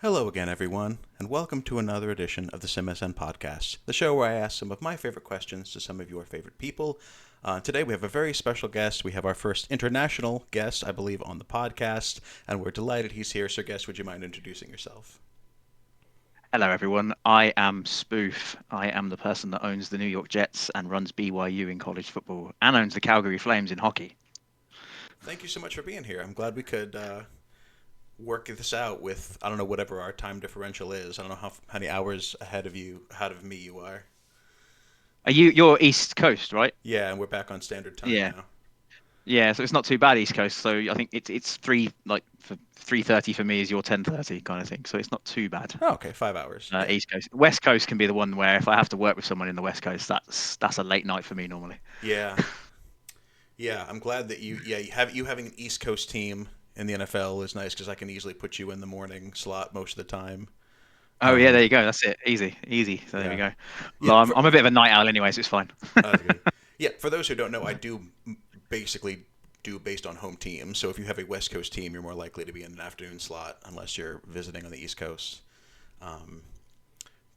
Hello again, everyone, and welcome to another edition of the SimSN podcast, the show where I ask some of my favorite questions to some of your favorite people. Today we have a very special guest. We have our first international guest, I believe, on the podcast, and we're delighted he's here. So, guest, would you mind introducing yourself? Hello, everyone. I am Spoof. I am the person that owns the New York Jets and runs BYU in college football and owns the Calgary Flames in hockey. Thank you so much for being here. I'm glad we could work this out with, I don't know, whatever our time differential is. I don't know how many hours ahead of me you are. You're East Coast, right? Yeah, and we're back on standard time Yeah. now. Yeah, so it's not too bad East Coast. So I think it's three like for 3:30 for me is your 10:30 kind of thing. So it's not too bad. Oh, okay, 5 hours. Yeah. East Coast. West Coast can be the one where if I have to work with someone in the West Coast, that's a late night for me normally. Yeah. Yeah, I'm glad that you having an East Coast team in the NFL is nice because I can easily put you in the morning slot most of the time. Oh yeah, there you Um, go. That's it. Easy, easy. So there we yeah, go. yeah. Well, I'm a bit of a night owl anyway, so it's fine. That's good. Yeah, for those who don't know, I do basically do based on home team. So if you have a West Coast team, you're more likely to be in an afternoon slot unless you're visiting on the East Coast. Um,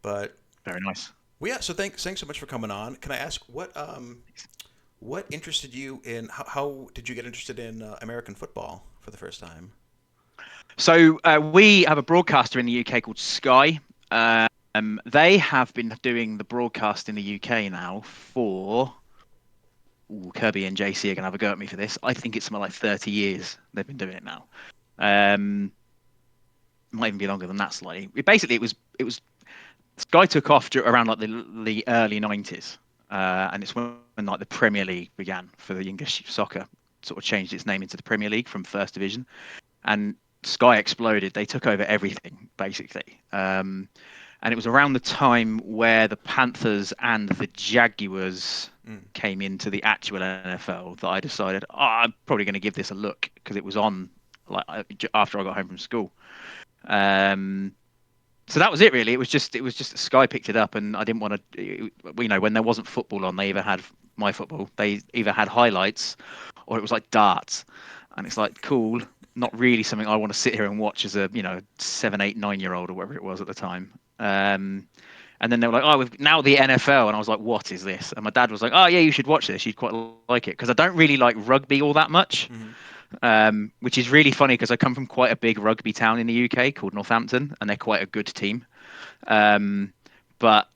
but Very nice. well, yeah. So thanks so much for coming on. Can I ask what interested you in how did you get interested in American football for the first time? So we have a broadcaster in the UK called Sky. They have been doing the broadcast in the UK now for Kirby and JC are going to have a go at me for this. I think it's something like 30 years they've been doing it now. Um, might even be longer than that slightly. It was Sky took off around like the early 90s, and it's when like the Premier League began for the English soccer. Sort of changed its name into the Premier League from First Division, and Sky exploded. They took over everything basically, and it was around the time where the Panthers and the Jaguars Mm. came into the actual NFL that I decided, oh, I'm probably going to give this a look because it was on like after I got home from school. Um, so that was it really. It was just Sky picked it up, and I didn't want to. When there wasn't football on, they either had my football, they either had highlights, or it was like darts, and it's like cool. Not really something I want to sit here and watch as a 7, 8, 9 year old or whatever it was at the time. And then they were like, "Oh, we've now the NFL," and I was like, "What is this?" And my dad was like, "Oh yeah, you should watch this. You'd quite like it," because I don't really like rugby all that much, Hmm. which is really funny because I come from quite a big rugby town in the UK called Northampton, and they're quite a good team. Um, but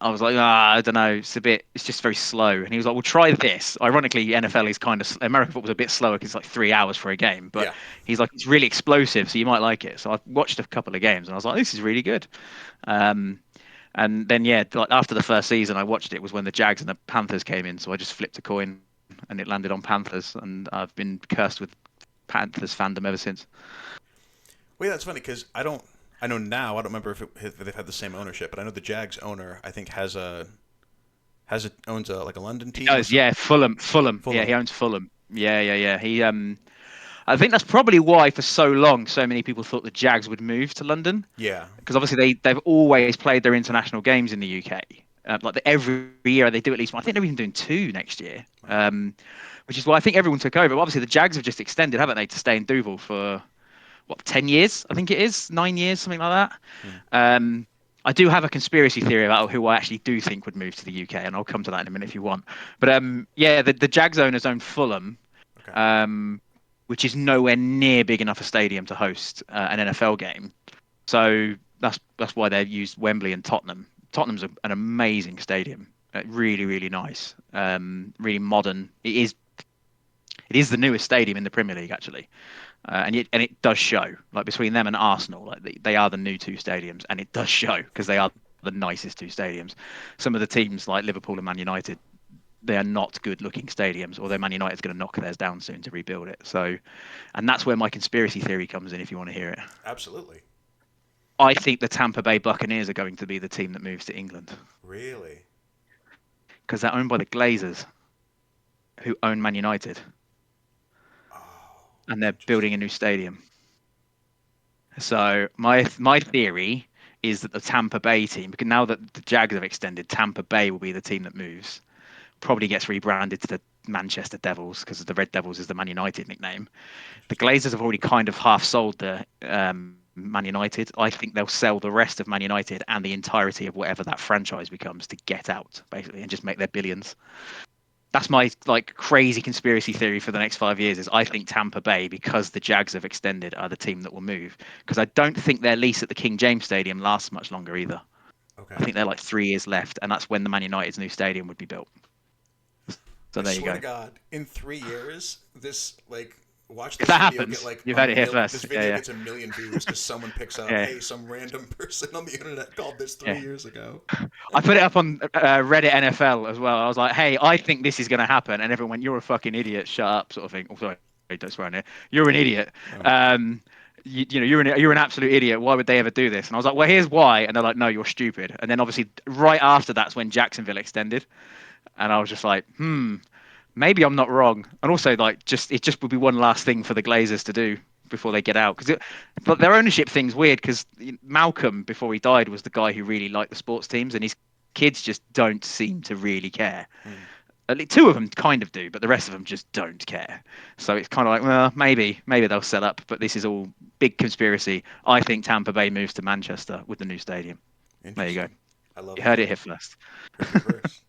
I was like, I don't know, it's just very slow. And he was like, well, try this. Ironically, NFL is kind of, American football's a bit slower because it's like 3 hours for a game. But Yeah. he's like, it's really explosive, so you might like it. So I watched a couple of games and I was like, this is really good. Um, and then, yeah, like after the first season I watched it was when the Jags and the Panthers came in. So I just flipped a coin and it landed on Panthers. And I've been cursed with Panthers fandom ever since. Wait, that's funny because I know now. I don't remember if they've had the same ownership, but I know the Jags owner. I think owns a like a London He team or does, something. yeah. Fulham. Yeah, Fulham. he owns Fulham. Yeah, yeah, yeah. I think that's probably why for so long so many people thought the Jags would move to London Yeah. because obviously they've always played their international games in the UK. Every year they do at least one. I think they're even doing two next year, Wow. which is why I think everyone took over. But obviously the Jags have just extended, haven't they, to stay in Duval for what 10 years? I think it is 9 years, something like that. Hmm. Um, I do have a conspiracy theory about who I actually do think would move to the UK, and I'll come to that in a minute if you want. But yeah, the Jags owners own Fulham, Okay. um, which is nowhere near big enough a stadium to host an NFL game. So that's why they used Wembley and Tottenham. Tottenham's an amazing stadium, really really nice, really modern. It is the newest stadium in the Premier League actually, and it does show. Like between them and Arsenal, like they are the new two stadiums, and it does show because they are the nicest two stadiums. Some of the teams like Liverpool and Man United, they are not good looking stadiums, although Man United's going to knock theirs down soon to rebuild it. So, and that's where my conspiracy theory comes in if you want to hear it. Absolutely. I think the Tampa Bay Buccaneers are going to be the team that moves to England Really. because they're owned by the Glazers, who own Man United, Oh, and they're interesting. building a new stadium. So my theory is that the Tampa Bay team, because now that the Jags have extended, Tampa Bay will be the team that moves. Probably gets rebranded to the Manchester Devils because the Red Devils is the Man United nickname. The Interesting. Glazers have already kind of half sold the Man United. I think they'll sell the rest of Man United and the entirety of whatever that franchise becomes to get out, basically, and just make their billions. That's my like crazy conspiracy theory for the next 5 years. Is I think Tampa Bay, because the Jags have extended, are the team that will move. Because I don't think their lease at the King James Stadium lasts much longer either. I Okay. think they're like 3 years left, and that's when the Man United's new stadium would be built. So I there you swear to go. God, in 3 years, this like watch If this that video get happens, like you've a heard it here mil. This first. video Yeah, gets a million views because someone picks up, yeah, hey, some random person on the internet called this three yeah. years ago. I put it up on Reddit NFL as well. I was like, "Hey, I think this is going to happen," and everyone went, "You're a fucking idiot. Shut up," sort of thing. Oh, sorry, don't swear on it. You're an idiot. Oh, Um, you know, you're an absolute idiot. Why would they ever do this? And I was like, "Well, here's why." And they're like, "No, you're stupid." And then obviously right after that's when Jacksonville extended, and I was just like, maybe I'm not wrong. And also, like, just it just would be one last thing for the Glazers to do before they get out. But their ownership thing's weird because Malcolm, before he died, was the guy who really liked the sports teams, and his kids just don't seem to really care. hmm. At least two of them kind of do, but the rest of them just don't care. So it's kind of like, well, maybe they'll set up, but this is all big conspiracy. I think Tampa Bay moves to Manchester with the new stadium. There you go. Interesting. I love You heard that. it here first. Heard it first.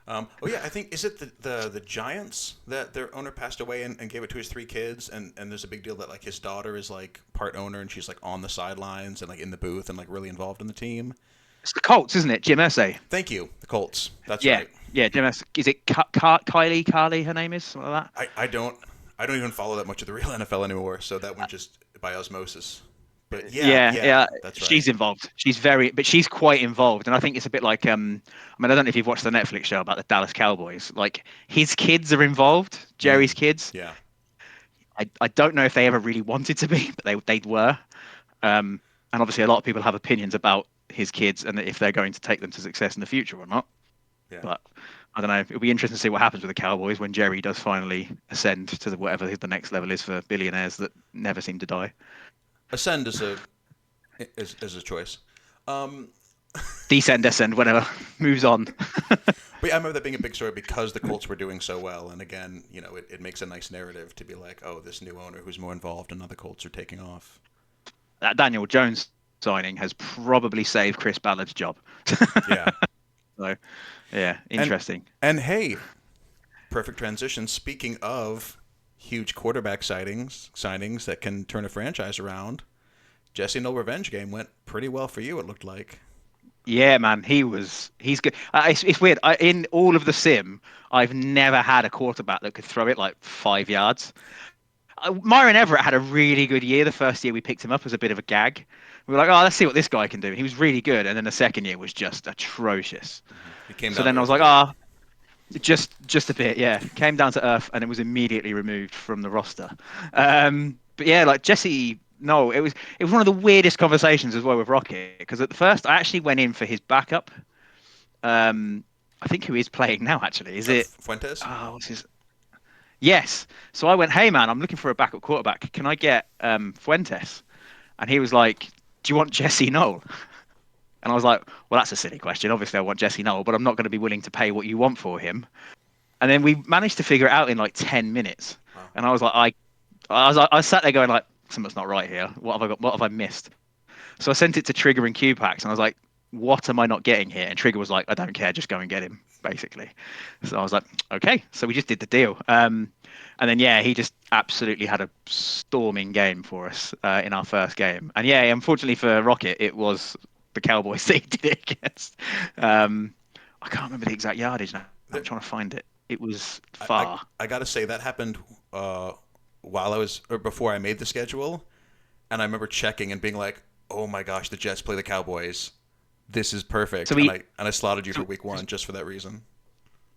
Oh yeah, I think is it the Giants that their owner passed away and gave it to his three kids, and there's a big deal that like his daughter is like part owner and she's like on the sidelines and like in the booth and like really involved in the team. It's the Colts, isn't it? Jim Irsay. Thank you, the Colts. That's Yeah, right. yeah. Jim Irsay. Is it Kylie? Carly, her name is something like that. I don't even follow that much of the real NFL anymore, so that went just by osmosis. But yeah, Yeah, yeah, yeah. that's right. She's involved. But she's quite involved, and I think it's a bit like I mean, I don't know if you've watched the Netflix show about the Dallas Cowboys. Like his kids are involved, Jerry's Mm, kids. yeah. I don't know if they ever really wanted to be, but they were. And obviously, a lot of people have opinions about his kids and if they're going to take them to success in the future or not. Yeah. But I don't know. It'll be interesting to see what happens with the Cowboys when Jerry does finally ascend to whatever the next level is for billionaires that never seem to die. Ascend is a choice. Um, Descend, ascend, whatever. Moves on. but yeah, I remember that being a big story because the Colts were doing so well, and again, it makes a nice narrative to be like, oh, this new owner who's more involved, and now the Colts are taking off. That Daniel Jones signing has probably saved Chris Ballard's job. Yeah. So, yeah, And interesting. and hey, perfect transition. Speaking of huge quarterback signings that can turn a franchise around, Jesse No Revenge game went pretty well for you. It looked like. Yeah, man, he's good. It's weird. In all of the sim, I've never had a quarterback that could throw it like 5 yards. Myron Everett had a really good year. The first year we picked him up as a bit of a gag. We were like, oh, let's see what this guy can do. And he was really good. And then the second year was just atrocious. He came So down to then I was earth a like, bit. just a bit, yeah. Came down to earth and it was immediately removed from the roster. But yeah, like Jesse, no, it was one of the weirdest conversations as well with Rocket because at the first I actually went in for his backup. I think who is playing now actually is it? Fuentes. Oh, what's his? Yes. So I went, hey man, I'm looking for a backup quarterback. Can I get Fuentes? And he was like, do you want Jesse Knoll? And I was like, well, that's a silly question. Obviously, I want Jesse Knoll, but I'm not going to be willing to pay what you want for him. And then we managed to figure it out in like 10 minutes. Wow. And I was like, I sat there going like, something's not right here. What have I got? What have I missed? So I sent it to Trigger and QPAX, and I was like, what am I not getting here? And Trigger was like, I don't care, just go and get him, basically. So I was like, okay. So we just did the deal. And then yeah, he just absolutely had a storming game for us in our first game. And yeah, unfortunately for Rocket, it was the Cowboys that he did it against. I can't remember the exact yardage now. I'm There, trying to find it. It was I, I far. I gotta say that happened while I was or before I made the schedule, and I remember checking and being like, "Oh my gosh, the Jets play the Cowboys. This is So perfect." And we I slotted you for so, week one just for that reason.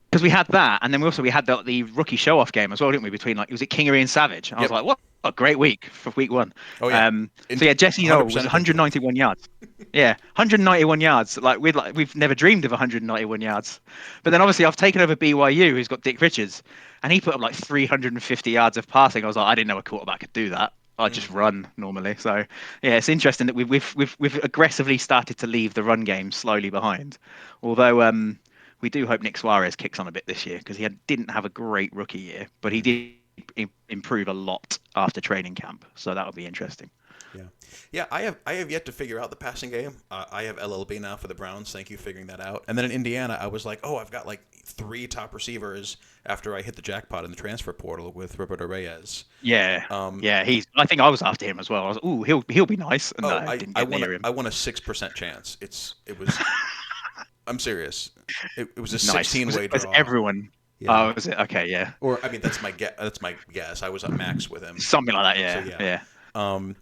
because we had that, and then we had the rookie show off game as well, didn't we? Between like was it Kingery and Savage? And I was Yep. like, what a great week for week one. Oh yeah. So yeah, Jesse Knoll was 100% intentional. 191 yards. Yeah, 191 yards. We've never dreamed of 191 yards. But then obviously I've taken over BYU, who's got Dick Richards, and he put up like 350 yards of passing. I was like, I didn't know a quarterback could do that. I just Mm. run normally. So yeah, it's interesting that we've aggressively started to leave the run game slowly behind. Although we do hope Nick Suarez kicks on a bit this year because didn't have a great rookie year, but he Mm. did improve a lot after training camp. So that would be interesting. Yeah, yeah. I have yet to figure out the passing game. I have LLB now for the Browns. Thank you for figuring that out. And then in Indiana, I was like, oh, I've got like three top receivers after I hit the jackpot in the transfer portal with Roberto Reyes. Yeah, Um, yeah. He's. I think I was after him as well. I was, ooh, he'll be nice, and oh, no, I didn't I get won near him. I won a 6% chance. It was. I'm serious. It was a Nice. 16 way Was draw. everyone? Yeah. Oh, was it? Okay, yeah. Or I mean, that's my guess. That's my guess. I was up max with him. Something like that. So Yeah, yeah. yeah. Um,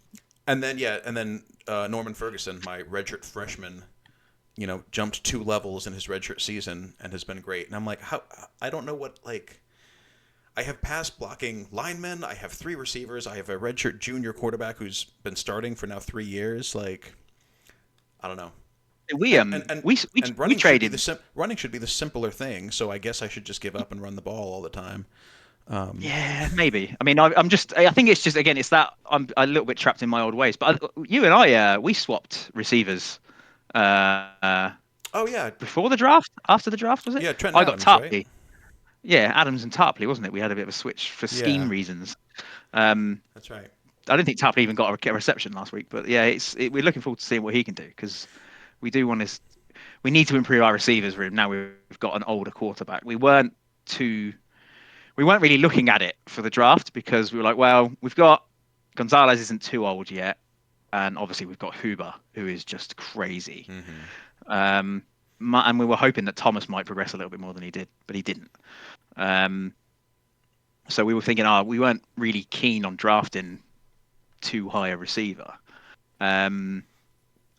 and then Norman Ferguson, my redshirt freshman, jumped 2 levels in his redshirt season and has been great. And I'm like, how? I don't know what like. I have pass blocking linemen. I have 3 receivers. I have a redshirt junior quarterback who's been starting for now 3 years. Like, I don't know. We And um and and we we and we traded. running should be the simpler thing. So I guess I should just give up and run the ball all the time. Um, Yeah, maybe. I mean, I'm just. I think it's just again, it's that I'm a little bit trapped in my old ways. But you and I, we swapped receivers. Uh, oh yeah, Before the draft, after the draft, was it? yeah, Trenton I got Adams, right? Tarpley. Yeah, Adams and Tarpley, wasn't it? We had a bit of a switch for scheme Yeah, reasons. Um, that's right. I don't think Tarpley even got a reception last week, but yeah, we're looking forward to seeing what he can do because we do want to. We need to improve our receivers room now. We've got an older quarterback. Too. We weren't really looking at it for the draft because we were like, well, we've got Gonzalez isn't too old yet, and obviously we've got Huber who is just crazy. Mm-hmm. Um, and we were hoping that Thomas might progress a little bit more than he did, but he didn't. Um, so we were thinking, we weren't really keen on drafting too high a receiver. Um,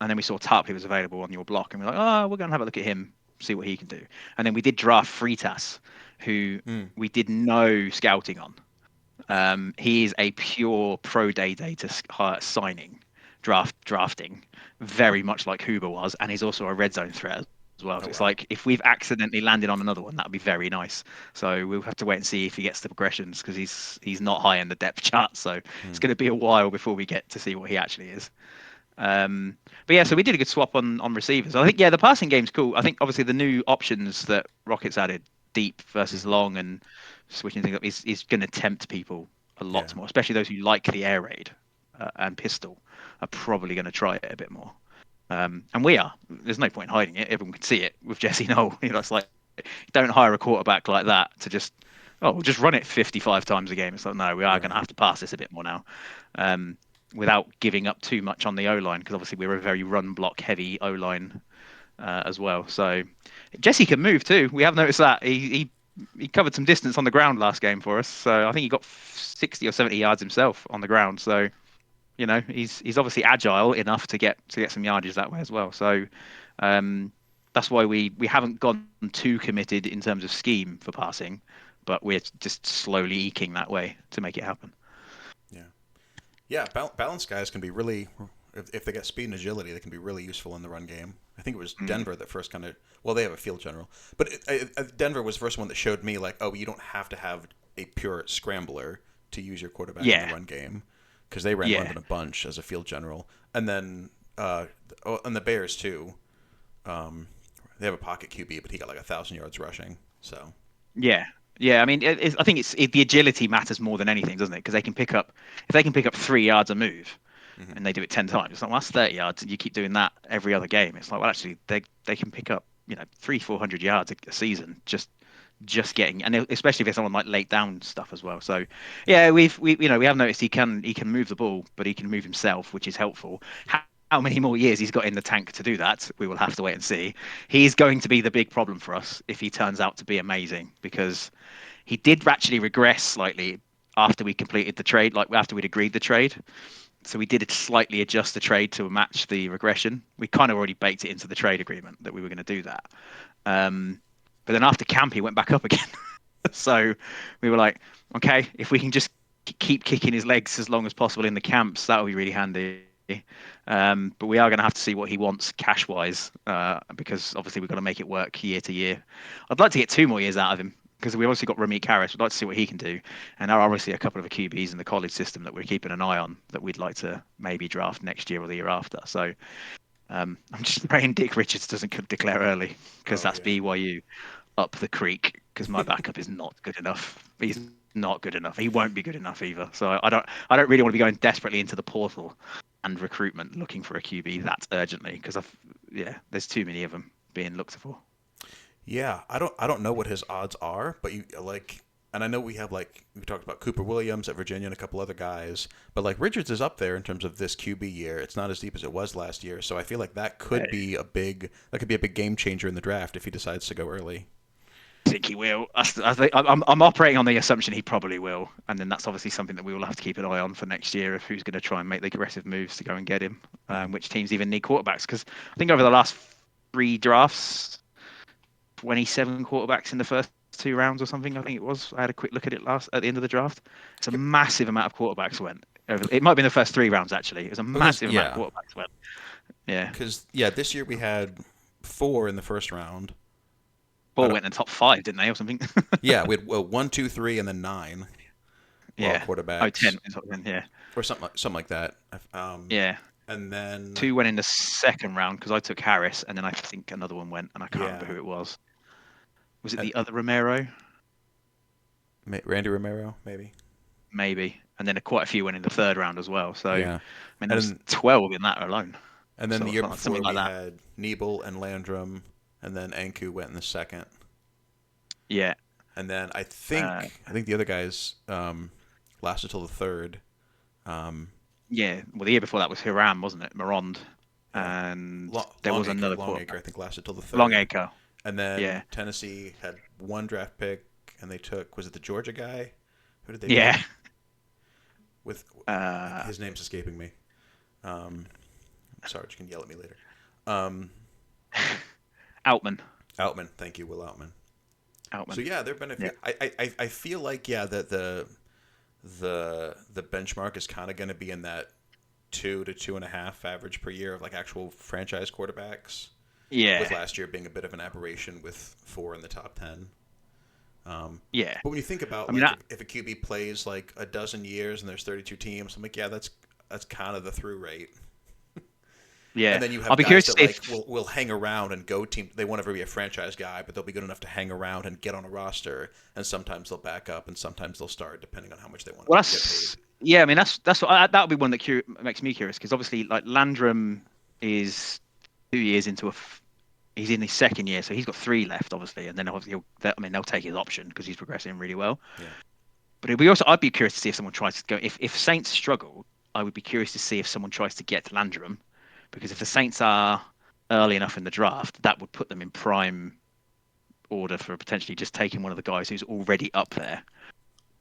and then we saw Tarpley was available on your block, and we're like, we're going to have a look at him, see what he can do. And then we did draft Fritas, who Mm. we did no scouting on. He is a pure pro day data signing, drafting, very much like Huber was, and he's also a red zone threat as well. Oh So it's wow. like if we've accidentally landed on another one, that would be very nice. So we'll have to wait and see if he gets the progressions because he's not high in the depth chart. So it's Mm. going to be a while before we get to see what he actually is. But yeah, so we did a good swap on receivers. I think the passing game's cool. I think obviously the new options that Rockets added, deep versus Mm-hmm. long, and switching things up is going to tempt people a Yeah. lot more, especially those who like the air raid and pistol are probably going to try it a bit more. And we are. There's no point in hiding it. Everyone can see it with Jesse Knoll. It's like don't hire a quarterback like that to just we'll just run it 55 times a game. It's like no, we are going to Right. have to pass this a bit more now. Um, Without giving up too much on the O line because obviously we're a very run block heavy O line as well. So Jesse can move too. We have noticed that he covered some distance on the ground last game for us. So I think he got 60 or 70 yards himself on the ground. So he's obviously agile enough to get some yardage that way as well. So um, that's why we haven't gone too committed in terms of scheme for passing, but we're just slowly eking that way to make it happen. Yeah. Yeah. Balanced guys can be really, if they get speed and agility, they can be really useful in the run game. I think it was Mm. Denver that first kind of. Well, they have a field general, but Denver was the first one that showed me like, oh, you don't have to have a pure scrambler to use your quarterback in the Yeah, run game, because they ran yeah. London a bunch as a field general, and then and the Bears too. Um, they have a pocket QB, but he got like 1,000 yards rushing. So Yeah, yeah. I mean, I think the agility matters more than anything, doesn't it? Because they can pick up if they can pick up 3 yards a move, hmm and they do it 10 times. It's like well, that's 30 yards, and you keep doing that every other game. It's like well, actually, they can pick up 300-400 yards a season just getting, and especially if it's someone like late down stuff as well. So yeah, yeah, we have noticed he can move the ball, but he can move himself, which is helpful. How many more years he's got in the tank to do that, we will have to wait and see. He's going to be the big problem for us if he turns out to be amazing because he did actually regress slightly after we completed the trade, like after we'd agreed the trade. So we did slightly adjust the trade to match the regression. We kind of already baked it into the trade agreement that we were going to do that. Um, but then after camp, he went back up again. So we were like, okay, if we can just keep kicking his legs as long as possible in the camps, that would be really handy. But we are going to have to see what he wants cash wise, because obviously we've got to make it work year to year. I'd like to get 2 more years out of him because we've obviously got Ramik Harris. We'd like to see what he can do, and there are obviously a couple of QBs in the college system that we're keeping an eye on that we'd like to maybe draft next year or the year after. So I'm just praying Dick Richards doesn't declare early because oh that's yeah, BYU up the creek because my backup is not good enough. He's not good enough. He won't be good enough either. So I don't really want to be going desperately into the portal. and recruitment looking for a QB that urgently because there's too many of them being looked for. Yeah, I don't know what his odds are, but you like, and I know we have like we talked about Cooper Williams at Virginia and a couple other guys, but like Richards is up there in terms of this QB year. It's not as deep as it was last year, so I feel like that could be a big game changer in the draft if he decides to go early. I think he will. I'm operating on the assumption he probably will, and then that's obviously something that we will have to keep an eye on for next year of who's going to try and make the aggressive moves to go and get him. Hmm. Which teams even need quarterbacks? Because I think over the last 3 drafts, 27 quarterbacks in the first 2 rounds or something. I think it was. I had a quick look at it last at the end of the draft. It's a massive amount of quarterbacks went. It might have been the first 3 rounds actually. It was a massive amount of Yeah, quarterbacks went. Yeah, because yeah, this year we had four in the first round. I four don't. went in the top five, didn't they, or something? Yeah, we had one, two, three, and then nine were all Yeah. Oh, quarterbacks 10 is what I meant, yeah. or something like that. Yeah. And then Two went in the second round because I took Harris, and then I think another one went, and I can't remember yeah, who it was. Was it and the other Romero? Randy Romero maybe. Maybe. And then quite a few went in the third round as well. So, I Yeah, mean, there was and 12 in that alone. and then So the year something before like we that. had Nebel and Landrum, and then Anku went in the second, Yeah. and then I Uh, think I think the other guys lasted till the third. Um, yeah. Well, the year before that was Hiram, wasn't it? Morond. yeah, And there was Longacre another Longacre quarterback. I think lasted till the third, Longacre. and then Yeah. Tennessee had one draft pick, and they took was it the Georgia guy? Who did they pick? Yeah. With Uh, his name's escaping me. Um, sorry, you can yell at me later. Um, Outman. Outman, thank you, Will Outman. So Outman. yeah, there've been a Yeah. few. I feel like yeah that the benchmark is kind of going to be in that 2 to 2.5 average per year of like actual franchise quarterbacks. With Yeah. last year being a bit of an aberration with four in the top 10. Yeah. But when you think about I mean, like that, if a QB plays like a dozen years and there's 32 teams, I'm like yeah that's kind of the through rate. yeah. And then you I'll have be guys curious to that see like if. will hang around and go team. They won't ever be a franchise guy, but they'll be good enough to hang around and get on a roster. And sometimes they'll back up, and sometimes they'll start, depending on how much they want to Well, get paid. that's. Yeah, I mean, that's what that would be one that makes me curious because obviously, like Landrum is 2 years into he's in his second year, so he's got three left, obviously, and then obviously I mean, they'll take his option because he's progressing really well. Yeah, But it'd be also, I'd be curious to see if someone tries to go. If Saints struggle, I would be curious to see if someone tries to get Landrum, because if the Saints are early enough in the draft, that would put them in prime order for potentially just taking one of the guys who's already up there,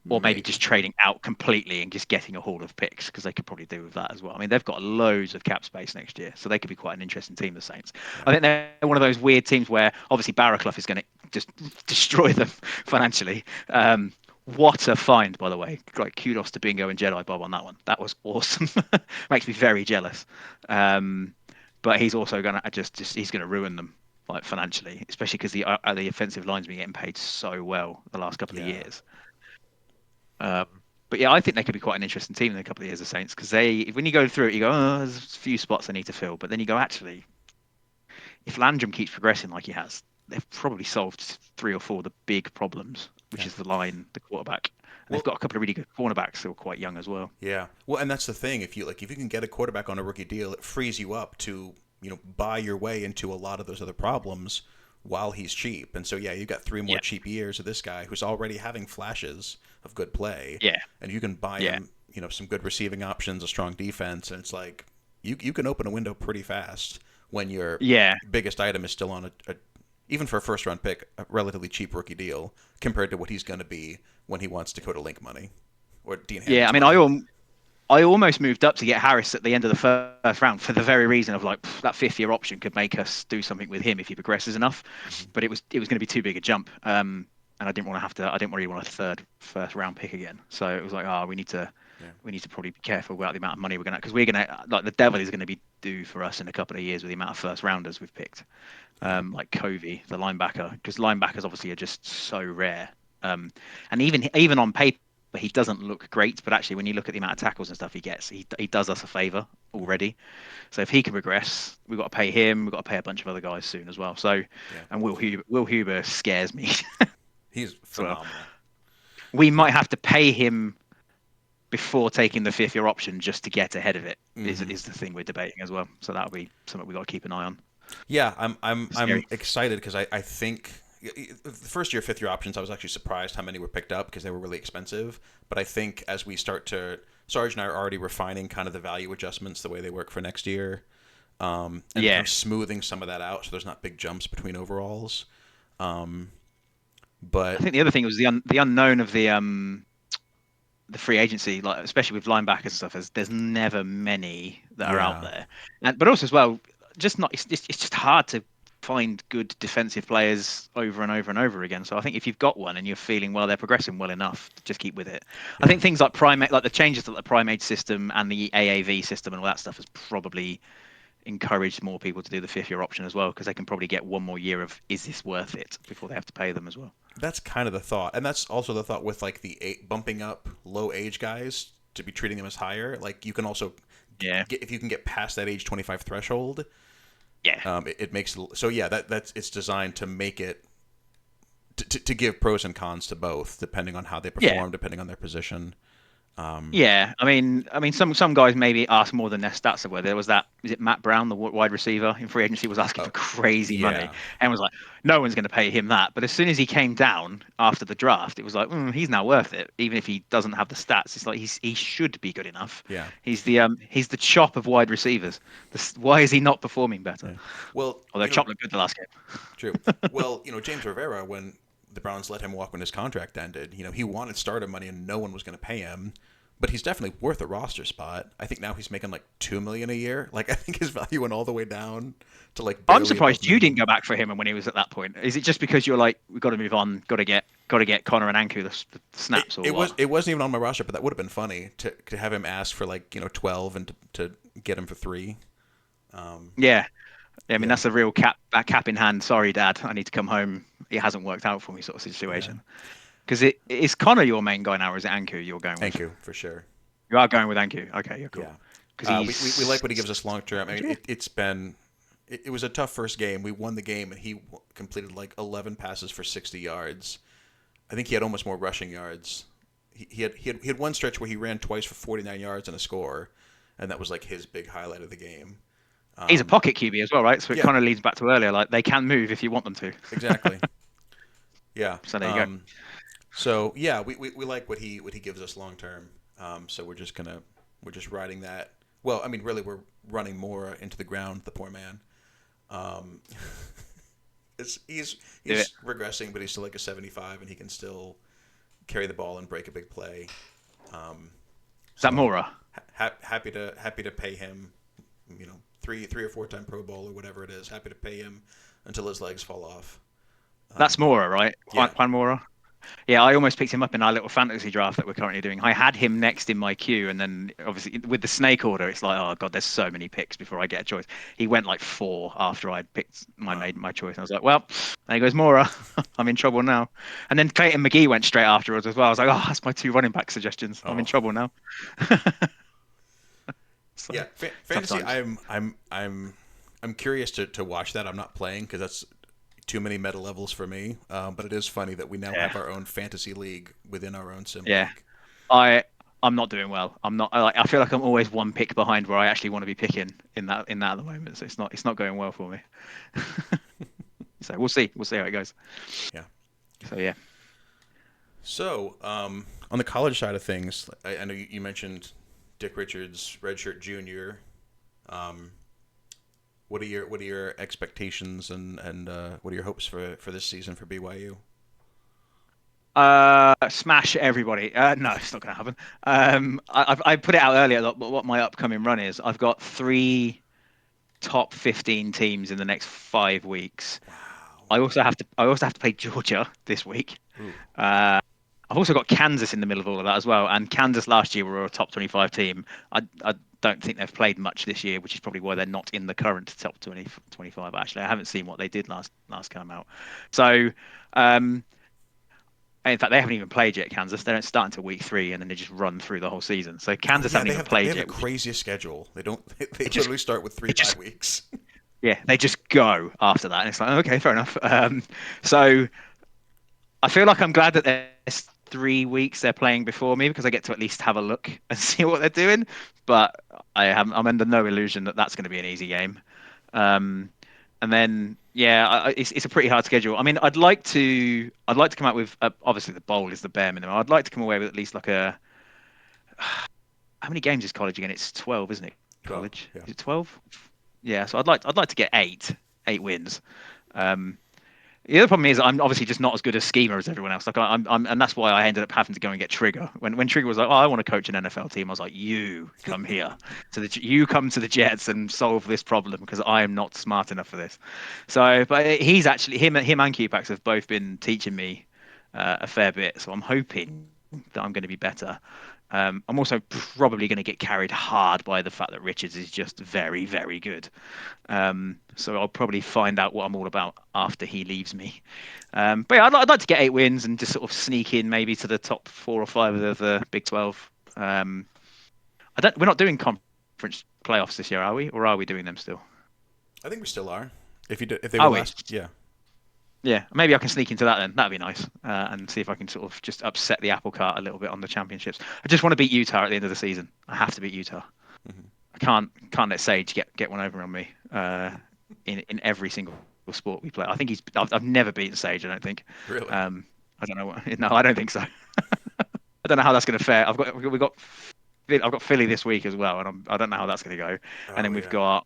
or maybe just maybe. trading out completely and just getting a haul of picks because they could probably do with that as well. I mean, they've got loads of cap space next year, so they could be quite an interesting team, the Saints. Yeah, I think they're one of those weird teams where obviously Barraclough is going to just destroy them financially. What a find, by the way. Like, kudos to Bingo and Jedi Bob on that one. That was awesome. Makes me very jealous. Um, but he's also going to just he's going to ruin them like financially, especially because the offensive line's been getting paid so well the last couple of yeah. years. Um, but yeah, I think they could be quite an interesting team in a couple of years, the Saints, because when you go through it, you go, oh, there's a few spots they need to fill. But then you go, actually, if Landrum keeps progressing like he has, they've probably solved three or four of the big problems, which Yeah. is the line, the quarterback, and they've Well, got a couple of really good cornerbacks who are quite young as well. yeah. Well, and that's the thing. If you can get a quarterback on a rookie deal, it frees you up to buy your way into a lot of those other problems while he's cheap. And so yeah, you got three more Yeah, cheap years of this guy who's already having flashes of good play, yeah, and you can buy yeah, him some good receiving options, a strong defense, and it's like you can open a window pretty fast when your yeah, biggest item is still on a even for a first round pick, a relatively cheap rookie deal compared to what he's going to be when he wants Dakota Link money or Dean yeah. I Hammond's mean, money. I almost moved up to get Harris at the end of the first round for the very reason of like that fifth year option could make us do something with him if he progresses enough, Hmm. but it was going to be too big a jump, and I didn't want to have to. I didn't really want a third first round pick again. So it was like, oh, Yeah, we need to probably be careful about the amount of money we're going to, because we're going to, like, the devil is going to be due for us in a couple of years with the amount of first rounders we've picked, yeah, like Covey, the linebacker, because linebackers obviously are just so rare. And even on paper, he doesn't look great, but actually when you look at the amount of tackles and stuff he gets, he does us a favor already. So if he can progress, we've got to pay him. We've got to pay a bunch of other guys soon as well. So, yeah. and Will Huber scares me He's as well. phenomenal. We He, might have to pay him before taking the fifth year option just to get ahead of it Hmm. is the thing we're debating as well. So that'll be something we've got to keep an eye on. Yeah, I'm Scary. excited because I think the first year, fifth year options, I was actually surprised how many were picked up because they were really expensive. But I think as we start to, Sarge and I are already refining kind of the value adjustments, the way they work for next year, and kind Yeah, of smoothing some of that out so there's not big jumps between overalls. Um, I but think the other thing was the unknown of the free agency, like especially with linebackers and stuff. There's never many that are out yeah, there, but also as well, just not. It's just hard to find good defensive players over and over and over again. So I think if you've got one and you're feeling well, they're progressing well enough, just keep with it. I yeah, think things like primate, like the changes to the primate system and the AAV system and all that stuff, has probably encouraged more people to do the fifth year option as well because they can probably get one more year of is this worth it before they have to pay them as well. that's kind of the thought, and that's also the thought with like the bumping up low age guys to be treating them as higher. Like you can also Yeah, get if you can get past that age 25 threshold, yeah, it makes so yeah that's it's designed to make it to give pros and cons to both depending on how they yeah. perform, depending on their position. Um, Yeah, I mean, some guys maybe ask more than their stats are worth. There was that, is it Matt Brown, the wide receiver in free agency, was asking for oh, crazy money, yeah, and was like, no one's going to pay him that. But as soon as he came down after the draft, it was like, he's now worth it, even if he doesn't have the stats. It's like he should be good enough. yeah, He's the chop of wide receivers. Why is he not performing better? yeah. Well, Although Chop looked good the last true. game. Well, James Rivera, when the Browns let him walk when his contract ended, he wanted starter money and no one was going to pay him. But he's definitely worth a roster spot. I think now he's making like $2 million a year. Like I think his value went all the way down to like I'm barely above surprised you didn't minimum. go back for him and when he was at that point. Is it just because you're like, we've got to move on, got to get Connor and Anku the It, snaps or it was what? it wasn't even on my roster, but that would have been funny to have him ask for like 12 and to get him for three. Um, Yeah. Yeah, I mean yeah, that's a real cap in hand. Sorry, Dad, I need to come home. It hasn't worked out for me, sort of yeah, situation. Because it is Connor your main guy now, or is it Anku you're going with? thank you for sure. You are going with Anku. Okay, you're cool. Yeah, Because we like he's what he gives us long term. I mean, it was a tough first game. We won the game, and he completed like 11 passes for 60 yards. I think he had almost more rushing yards. He had one stretch where he ran twice for 49 yards and a score, and that was like his big highlight of the game. he's a pocket QB as well, right? So it Yeah, kind of leads back to earlier, like they can move if you want them to. exactly. Yeah. So there you go. So yeah, we like what he gives us long term. So we're just riding that. Well, I mean, really, we're running more into the ground. The poor man. Um, he's Do it. he's regressing, but he's still like a 75, and he can still carry the ball and break a big play. Um, Is that so Mora? happy to pay him. Three or four time Pro Bowl or whatever it is. Happy to pay him until his legs fall off. That's Um, Mora, right? yeah. Juan Mora. Yeah, I almost picked him up in our little fantasy draft that we're currently doing. I had him next in my queue, and then obviously with the snake order, it's like, oh god, there's so many picks before I get a choice. He went like four after I'd picked Wow. made my choice. And I was like, well, there goes Mora. I'm in trouble now. And then Clayton McGee went straight afterwards as well. I was like, oh, that's my two running back suggestions. I'm in Oh. trouble now. So Yeah, tough fantasy. times. I'm curious to watch that. I'm not playing because that's too many meta levels for me. But it is funny that we now Yeah, have our own fantasy league within our own sim yeah. league. I I'm not doing well. I'm not. I feel like I'm always one pick behind where I actually want to be picking in that at the moment. So it's not going well for me. So we'll see. We'll see how it goes. Yeah. So yeah. So on the college side of things, I know you mentioned Dick Richards, redshirt junior. Um, what are your expectations and what are your hopes for this season for BYU? Smash everybody. No, it's not going to happen. I put it out earlier. What my upcoming run is. I've got three top 15 teams in the next 5 weeks. Wow. I also have to play Georgia this week. Ooh. Uh, I've also got Kansas in the middle of all of that as well. And Kansas last year were a top 25 team. I don't think they've played much this year, which is probably why they're not in the current top 20, 25. Actually, I haven't seen what they did last time out. So, um, in fact, they haven't even played yet. Kansas. They don't start until week 3, and then they just run through the whole season. So Oh Kansas yeah, haven't they even have they played have the yet. craziest schedule. They don't they They just literally start with three they bye just weeks. yeah, they just go after that, and it's like okay, fair enough. So I feel like I'm glad that they're 3 weeks they're playing before me because I get to at least have a look and see what they're doing. But I'm under no illusion that that's going to be an easy game. Um, and then yeah, it's a pretty hard schedule. I mean, I'd like to come out with obviously the bowl is the bare minimum. I'd like to come away with at least like a how many games is college again? It's 12, isn't it? 12. College Yeah. is it 12? Yeah, so I'd like to get eight wins. Um, the other problem is I'm obviously just not as good a schemer as everyone else. Like and that's why I ended up having to go and get Trigger. When Trigger was like, "Oh, I want to coach an NFL team," I was like, "You come here, you come to the Jets and solve this problem because I am not smart enough for this." So, but he's actually him and QPAX have both been teaching me a fair bit. So I'm hoping that I'm going to be better. I'm also probably going to get carried hard by the fact that Richards is just very, very good. So I'll probably find out what I'm all about after he leaves me. But yeah, I'd like to get 8 wins and just sort of sneak in maybe to the top 4 or 5 of the Big 12. We're not doing conference playoffs this year, are we? Or are we doing them still? I think we still are. If they were Are we? last, yeah. Yeah, maybe I can sneak into that then. That'd be nice, and see if I can sort of just upset the apple cart a little bit on the championships. I just want to beat Utah at the end of the season. I have to beat Utah. Hmm. I can't let Sage get one over on me. In every single sport we play, I think I've never beaten Sage. I don't think. Really? Um, I don't know what. No, I don't think so. I don't know how that's going to fare. I've got Philly this week as well, and I don't know how that's going to go. And then Oh we've yeah. got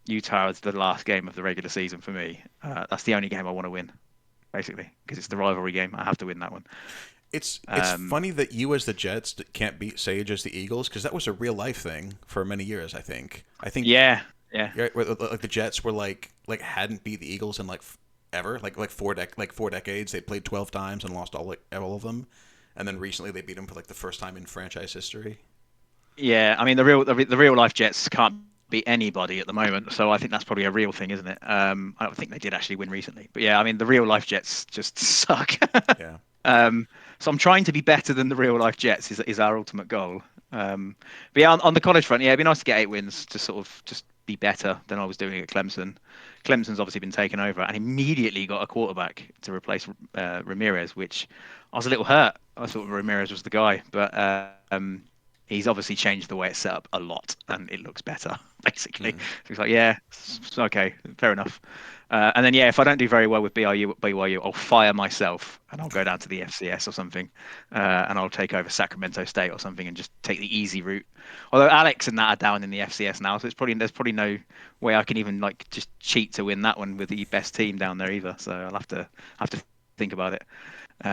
Utah as the last game of the regular season for me. That's the only game I want to win, basically, because it's the rivalry game. I have to win that one. It's Um, funny that you as the Jets can't beat Sage as the Eagles because that was a real life thing for many years. I think yeah, yeah, yeah, like the Jets were like hadn't beat the Eagles in like ever like 4 decades. They played 12 times and lost all of them, and then recently they beat them for like the first time in franchise history. yeah. I mean, the real life Jets can't beat anybody at the moment, so I think that's probably a real thing, isn't it? I don't think they did actually win recently, but yeah, I mean, the real life Jets just suck. Yeah. Um, so I'm trying to be better than the real life Jets is our ultimate goal. But yeah, on the college front, yeah, it'd be nice to get 8 wins to sort of just be better than I was doing at Clemson. Clemson's obviously been taken over and immediately got a quarterback to replace Ramirez, which I was a little hurt. I thought Ramirez was the guy, but he's obviously changed the way it's set up a lot and it looks better, basically. Mm. So he's like, yeah, okay, fair enough. And then, yeah, if I don't do very well with BYU, I'll fire myself and I'll go down to the FCS or something, and I'll take over Sacramento State or something and just take the easy route. Although Alex and that are down in the FCS now, so there's probably no way I can even like just cheat to win that one with the best team down there either. So I'll have to think about it. But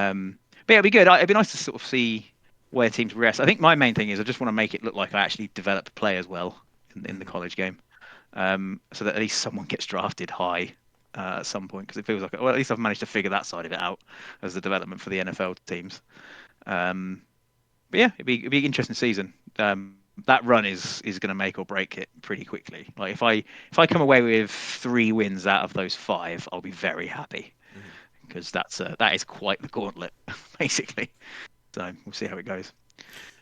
yeah, it'd be good. It'd be nice to sort of see where teams progress. I think my main thing is I just want to make it look like I actually develop players well in the Mm. college game, so that at least someone gets drafted high at some point because it feels like well at least I've managed to figure that side of it out as the development for the NFL teams. Um, but yeah, it'd be an interesting season. That run is going to make or break it pretty quickly. Like if I come away with 3 wins out of those 5, I'll be very happy Mm. because that is quite the gauntlet basically. So we'll see how it goes.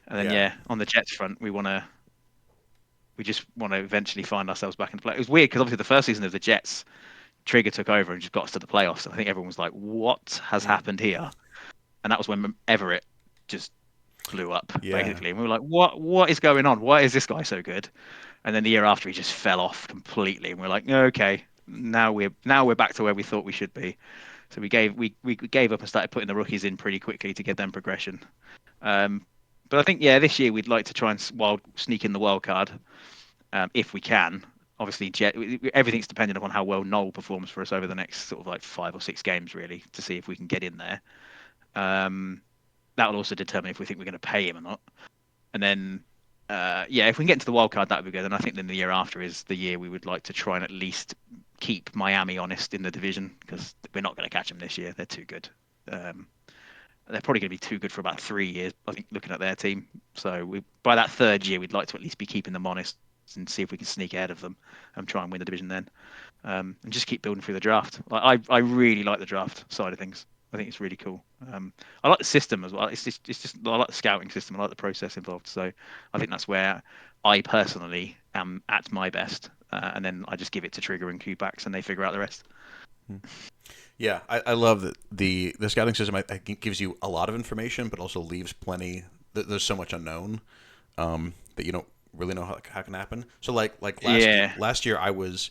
And then Yeah. yeah, on the Jets front, we just want to eventually find ourselves back in the play. It was weird because obviously the first season of the Jets, Trigger took over and just got us to the playoffs. And I think everyone was like, "What has Mm. happened here?" And that was when Everett just blew up Yeah. basically, and we were like, "What is going on? Why is this guy so good?" And then the year after, he just fell off completely, and we're like, "Okay, now we're back to where we thought we should be." So we gave up and started putting the rookies in pretty quickly to get them progression. Um, but I think yeah, this year we'd like to try and sneak in the wild card if we can. Obviously, everything's dependent upon how well Noel performs for us over the next sort of like 5 or 6 games, really, to see if we can get in there. Um, that will also determine if we think we're going to pay him or not. And then, yeah, if we can get into the wild card, that would be good. And I think then the year after is the year we would like to try and at least keep Miami honest in the division because we're not going to catch them this year. They're too good. Um, they're probably going to be too good for about 3 years. I think looking at their team, so by that third year, we'd like to at least be keeping them honest and see if we can sneak ahead of them and try and win the division then, and just keep building through the draft. I really like the draft side of things. I think it's really cool. I like the system as well. It's just I like the scouting system. I like the process involved. So I think that's where I personally am at my best. And then I just give it to Trigger and Q-backs and they figure out the rest. Mm. Yeah, I love that the scouting system. I think gives you a lot of information, but also leaves plenty. There's so much unknown that you don't really know how can happen. So like Yeah. last year I was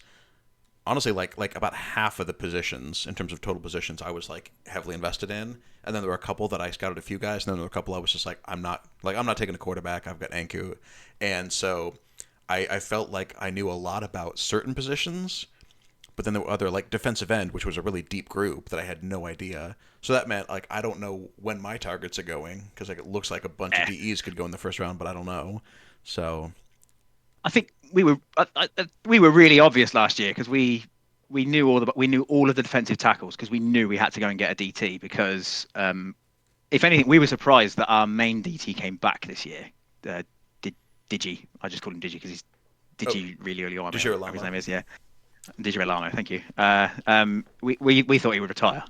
honestly like about half of the positions in terms of total positions I was like heavily invested in, and then there were a couple that I scouted a few guys, and then there were a couple I was just like I'm not taking a quarterback. I've got Anku, and so I felt like I knew a lot about certain positions, but then there were other like defensive end, which was a really deep group that I had no idea. So that meant like I don't know when my targets are going because like it looks like a bunch of Yeah. DEs could go in the first round, but I don't know. So I think we were really obvious last year because we knew all of the defensive tackles because we knew we had to go and get a DT because if anything we were surprised that our main DT came back this year. Uh, did Digi? I just called him Digi because he's oh, Digi really early on. Deshira Whatever his Lama. name is, yeah, Digi Relano. Thank you. We thought he would retire.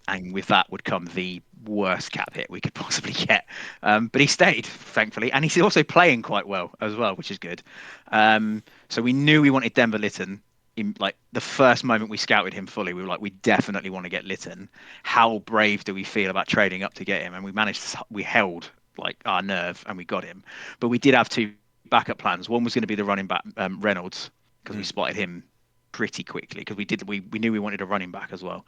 And with that would come the worst cap hit we could possibly get. But he stayed, thankfully, and he's also playing quite well as well, which is good. So we knew we wanted Denver Lytton. In like the first moment we scouted him fully, we were like, we definitely want to get Lytton. How brave do we feel about trading up to get him? And we managed to, we held like our nerve and we got him. But we did have two backup plans. One was going to be the running back Reynolds because we Mm. spotted him pretty quickly because we knew we wanted a running back as well.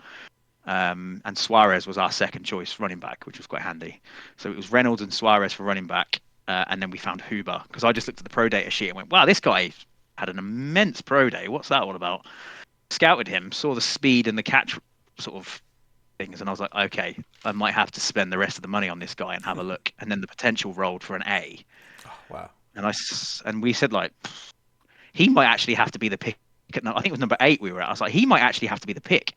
And Suarez was our second choice running back, which was quite handy. So it was Reynolds and Suarez for running back, and then we found Huber because I just looked at the pro data sheet and went, "Wow, this guy had an immense pro day. What's that all about?" Scouted him, saw the speed and the catch sort of things, and I was like, "Okay, I might have to spend the rest of the money on this guy and have a look." And then the potential rolled for an A, Oh, wow. and we said like he might actually have to be the pick. No, I think it was number 8 we were at. I was like, he might actually have to be the pick.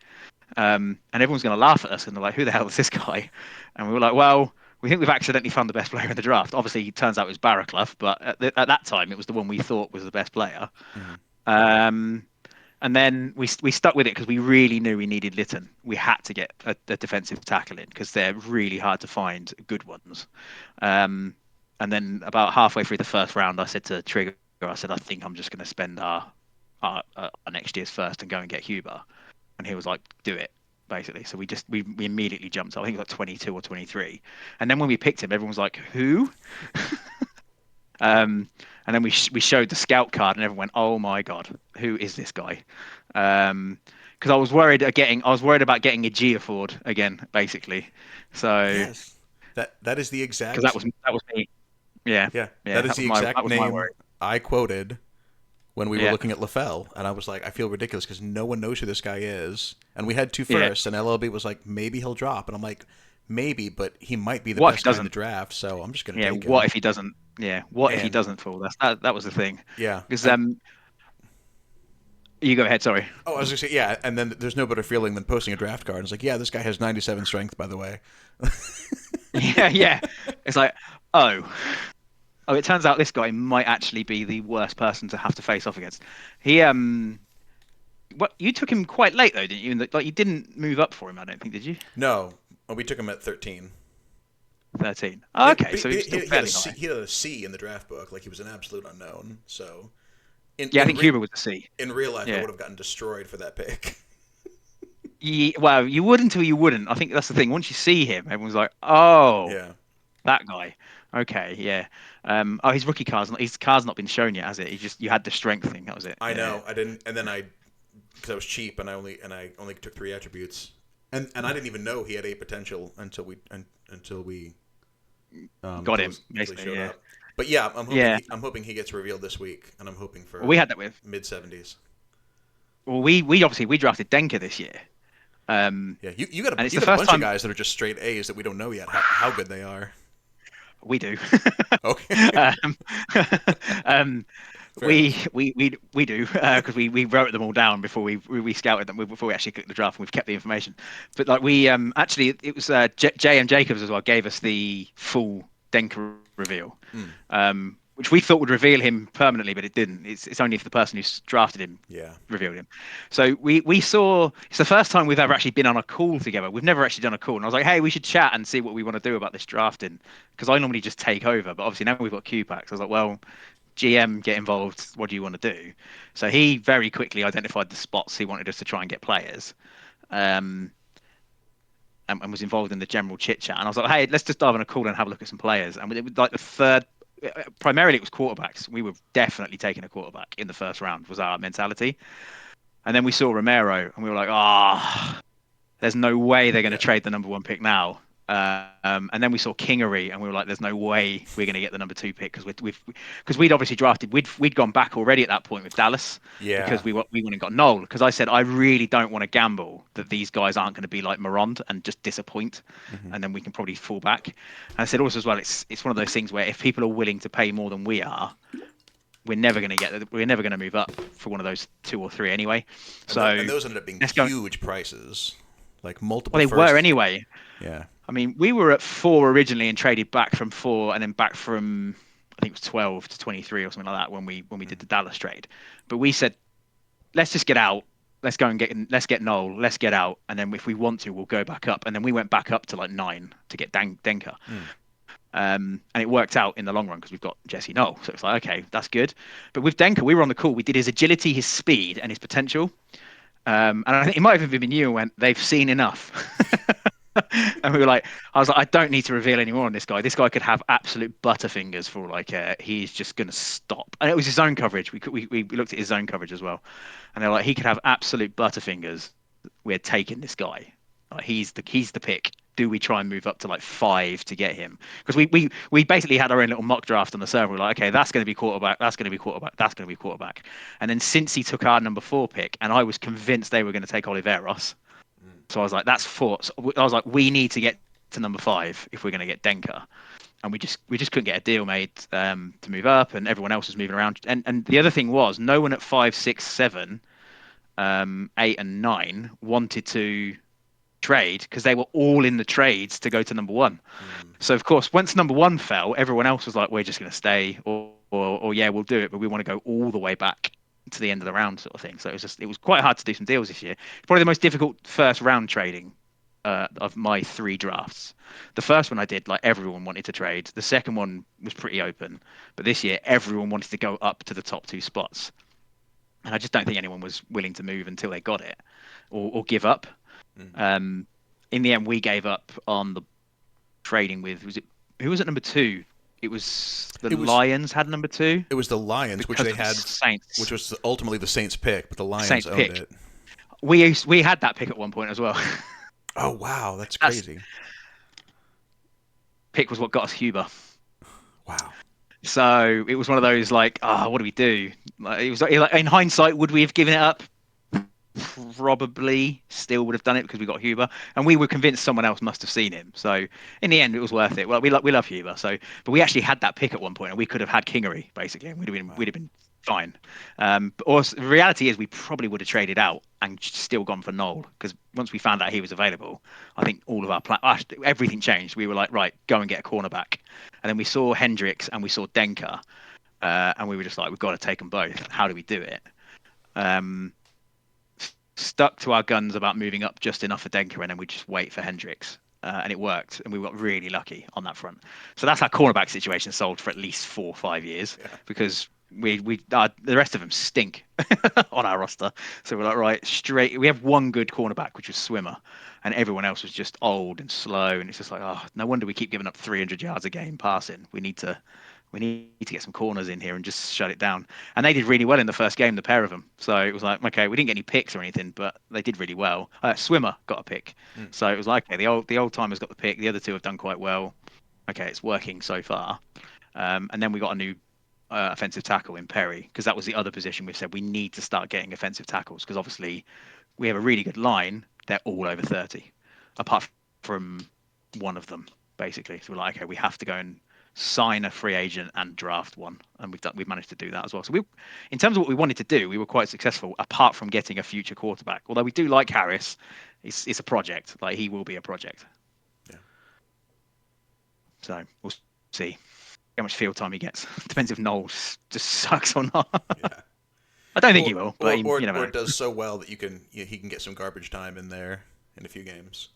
And everyone's going to laugh at us and they're like, who the hell is this guy? And we were like, well, we think we've accidentally found the best player in the draft. Obviously, it turns out it was Barraclough, but at that time, it was the one we thought was the best player. Mm-hmm. Um, and then we stuck with it because we really knew we needed Lytton. We had to get a defensive tackle in because they're really hard to find good ones. Um, and then about halfway through the first round, I said to Trigger, I said, I think I'm just going to spend our next year's first and go and get Huber. And he was like, do it, basically. So we immediately jumped up. I think it was like 22 or 23. And then when we picked him, everyone was like, who? And then we showed the scout card and everyone went, oh my God, who is this guy? Because I was worried about getting a Geofford again, basically. So Yes, that is the because exact that was me. Yeah, yeah yeah, that is the that exact was my name worry. I quoted when we were Yeah, looking at LaFell, and I was like, I feel ridiculous because no one knows who this guy is, and we had two yeah. firsts, and LLB was like, maybe he'll drop, and I'm like, maybe, but he might be the What if he best guy in the doesn't? draft, so I'm just gonna Yeah, take what him. if he doesn't? Yeah, what if he And doesn't fall? That was the thing. yeah, Because and you go ahead. Sorry. oh, I was gonna say yeah, and then there's no better feeling than posting a draft card. It's like, yeah, this guy has 97 strength, by the way. Yeah, yeah. It's like, oh, oh. It turns out this guy might actually be the worst person to have to face off against. He what you took him quite late though, didn't you? Like you didn't move up for him, I don't think, did you? No, well, we took him at 13. 13. Oh, okay, so he was still He had a fairly C, high. he had a C in the draft book, like he was an absolute unknown. So in Yeah, I think Huber was a C. in real life, I Yeah. would have gotten destroyed for that pick. Well, you would until you wouldn't. I think that's the thing. Once you see him, everyone's like, "Oh, Yeah, that guy." Okay, yeah. Oh, his car's not been shown yet, has it? He just you had the strength thing. That was it. I Yeah. know. I didn't, and then I because I was cheap, and I only took 3 attributes, and I didn't even know he had 8 potential until we Got him until he basically. showed Yeah. up. But yeah, Yeah. I'm hoping he gets revealed this week, and I'm hoping Well, we for had that with. mid 70s. Well, we obviously we drafted Denker this year. Um, Yeah, and it's you the got a first bunch of time guys that are just straight A's that we don't know yet how good they are. we do. Okay, um, um, fair enough. we do because we wrote them all down before we scouted them before we actually clicked the draft and we've kept the information. But like we actually it was J.M. Jacobs as well gave us the full Denker reveal, Mm, which we thought would reveal him permanently, but it didn't. It's only if the person who's drafted him yeah, revealed him. So we saw it's the first time we've ever actually been on a call together. We've never actually done a call, and I was like, hey, we should chat and see what we want to do about this drafting because I normally just take over, but obviously now we've got Q packs. I was like, well, GM get involved. What do you want to do? So he very quickly identified the spots he wanted us to try and get players. Um, and was involved in the general chit chat. And I was like, hey, let's just dive on a call and have a look at some players. And it was like the third, primarily it was quarterbacks. We were definitely taking a quarterback in the first round, was our mentality. And then we saw Romero and we were like, there's no way they're going to Yeah. trade the number one pick now. And then we saw Kingery, and we were like, "There's no way we're going to get the number two pick because we'd obviously drafted. We'd gone back already at that point with Dallas Yeah. because we went and got Noel. Because I said I really don't want to gamble that these guys aren't going to be like Morond and just disappoint, Hmm. and then we can probably fall back. And I said also as well, it's one of those things where if people are willing to pay more than we are, we're never going to move up for one of those two or three anyway. And So those ended up being let's go. huge prices, like multiple Well, they were firsts. anyway. Yeah. I mean, we were at 4 originally and traded back from 4 and then back from I think it was 12 to 23 or something like that when we did Mhm. the Dallas trade. But we said, let's just get out. Let's get Noel. Let's get out, and then if we want to, we'll go back up. And then we went back up to like 9 to get Denker. Mm. And it worked out in the long run because we've got Jesse Noel. So it's like, okay, that's good. But with Denker, we were on the call. We did his agility, his speed, and his potential. And I think it might have even been you and went, they've seen enough. And we were like, I was like, I don't need to reveal any more on this guy. This guy could have absolute butterfingers for all I care. He's just going to stop. And it was his zone coverage. We looked at his zone coverage as well. And they're like, he could have absolute butterfingers. We're taking this guy. Like, he's the pick. Do we try and move up to like 5 to get him? Because we basically had our own little mock draft on the server. We're like, okay, that's going to be quarterback. That's going to be quarterback. That's going to be quarterback. And then since he took our number 4 pick, and I was convinced they were going to take Oliveros, Mm. so I was like, that's 4. So I was like, we need to get to number 5 if we're going to get Denker. And we just couldn't get a deal made to move up, and everyone else was moving around. And the other thing was, no one at 5, 6, 7, 8, and 9 wanted to trade because they were all in the trades to go to number 1. Mm. So of course, once number 1 fell, everyone else was like, we're just going to stay, or yeah, we'll do it, but we want to go all the way back to the end of the round, sort of thing. So it was quite hard to do some deals this year. Probably the most difficult first round trading of my 3 drafts. The first one I did, like everyone wanted to trade. The second one was pretty open, but this year everyone wanted to go up to the top 2 spots, and I just don't think anyone was willing to move until they got it, or give up. Mm. Um, in the end, we gave up on the trading with, was it, who was at number 2? It was the It was Lions had number 2 it was the Lions, which because they of the had, which Saints. was ultimately the Saints' pick, but the Lions Saints owned pick. it. We had that pick at one point as well. Oh wow, that's That's crazy. pick was what got us Huber. Wow. So it was one of those like, what do we do? Like, it was like, in hindsight, would we have given it up? Probably still would have done it because we got Huber, and we were convinced someone else must have seen him. So in the end, it was worth it. Well, we love Huber. So, but we actually had that pick at one point, and we could have had Kingery basically, and Wow. we'd have been fine. But also, the reality is we probably would have traded out and still gone for Noel because once we found out he was available, I think all of our everything changed. We were like, right, go and get a cornerback, and then we saw Hendricks and we saw Denker, and we were just like, we've got to take them both. How do we do it? Um, Stuck to our guns about moving up just enough for Denker, and then we just wait for Hendricks. And it worked, and we got really lucky on that front. So that's our cornerback situation solved for at least 4 or 5 years Yeah. because the rest of them stink on our roster. So we're like, right, straight. We have one good cornerback, which was Swimmer, and everyone else was just old and slow. And it's just like, oh, no wonder we keep giving up 300 yards a game passing. We need to get some corners in here and just shut it down. And they did really well in the first game, the pair of them. So it was like, okay, we didn't get any picks or anything, but they did really well. Swimmer got a pick, Mm. so it was like, okay, the old timers got the pick. The other two have done quite well. Okay, it's working so far. And then we got a new offensive tackle in Perry because that was the other position we said we need to start getting offensive tackles because obviously we have a really good line. They're all over 30, apart from one of them basically. So we're like, okay, we have to go and sign a free agent and draft one, and we've managed to do that as well. So in terms of what we wanted to do, we were quite successful. Apart from getting a future quarterback, although we do like Harris, it's a project. Like he will be a project. Yeah. So we'll see how much field time he gets. Depends if Knowles just sucks or not. Yeah. I don't think Or he will, or but or, you never or know. does so well that he can get some garbage time in there in a few games.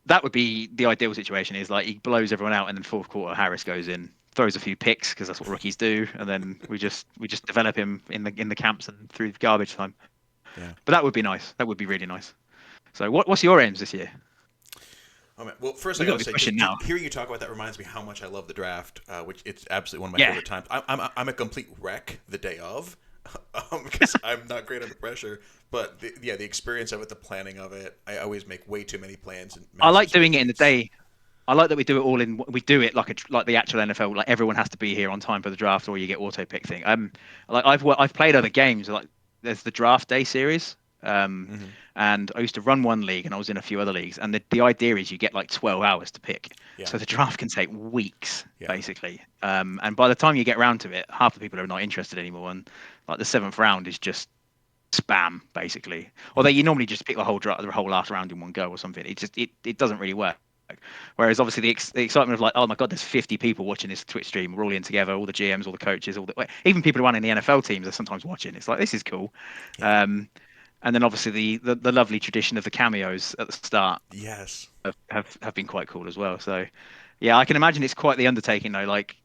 That would be the ideal situation. Is like he blows everyone out, and then fourth quarter Harris goes in, throws a few picks because that's what rookies do, and then we just develop him in the camps and through garbage time. Yeah. But that would be nice. That would be really nice. So what's your aims this year? Oh, man. Well, first I We got got to to be say, pushing just now. hearing you talk about that reminds me how much I love the draft, which it's absolutely one of my Yeah, favorite times. I'm a complete wreck the day of, because I'm not great under pressure. But the experience of it, the planning of it, I always make way too many plans and I massive like doing it in the spreadsheets. day. I like that we do it all in. We do it like the actual NFL. Like everyone has to be here on time for the draft, or you get auto pick thing. Like I've played other games. Like there's the draft day series. Hmm. And I used to run one league, and I was in a few other leagues. And the idea is you get like 12 hours to pick, Yeah, so the draft can take weeks yeah. basically. And by the time you get round to it, half the people are not interested anymore. And like the seventh round is just spam basically. Although Hmm. you normally just pick the whole last round in one go or something. It doesn't really work. Whereas obviously the excitement of like, oh my god, there's 50 people watching this Twitch stream. We're all in together, all the GMs, all the coaches, even people who aren't in the NFL teams are sometimes watching. It's like this is cool. Yeah. Um, and then obviously the lovely tradition of the cameos at the start Yes. have been quite cool as well. So yeah, I can imagine it's quite the undertaking though, like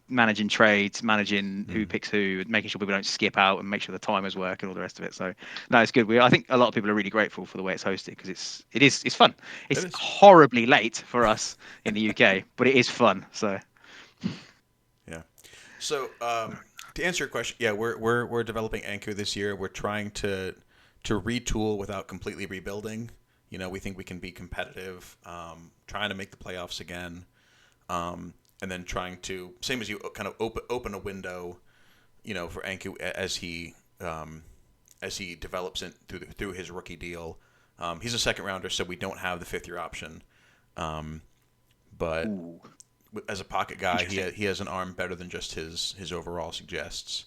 managing trades, managing who Mm. picks who, making sure people don't skip out, and make sure the timers work and all the rest of it. So no, it's good. I think a lot of people are really grateful for the way it's hosted because it's fun. It It's is. horribly late for us in the UK, but it is fun. So Yeah. So, to answer your question, yeah, we're developing Anchor this year. We're trying to retool without completely rebuilding. We think we can be competitive, trying to make the playoffs again, and then trying to, same as you, kind of open a window, for Anku as he develops it through his rookie deal. He's a second rounder, so we don't have the fifth year option. Um, but ooh, as a pocket guy, interesting. he has an arm better than just his overall suggests.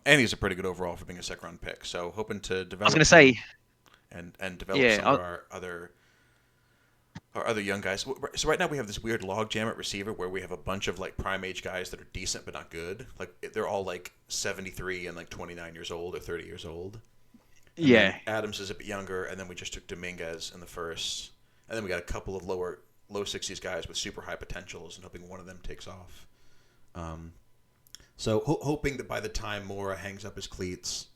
And he's a pretty good overall for being a second round pick. So hoping to I was going develop to say, him and develop yeah, some of our other young guys. So right now we have this weird logjam at receiver where we have a bunch of like prime age guys that are decent but not good. Like they're all like 73 and like 29 years old or 30 years old. And then yeah, Adams is a bit younger, and then we just took Dominguez in the first, and then we got a couple of low 60s guys with super high potentials, and hoping one of them takes off. Um, so hoping that by the time Mora hangs up his cleats,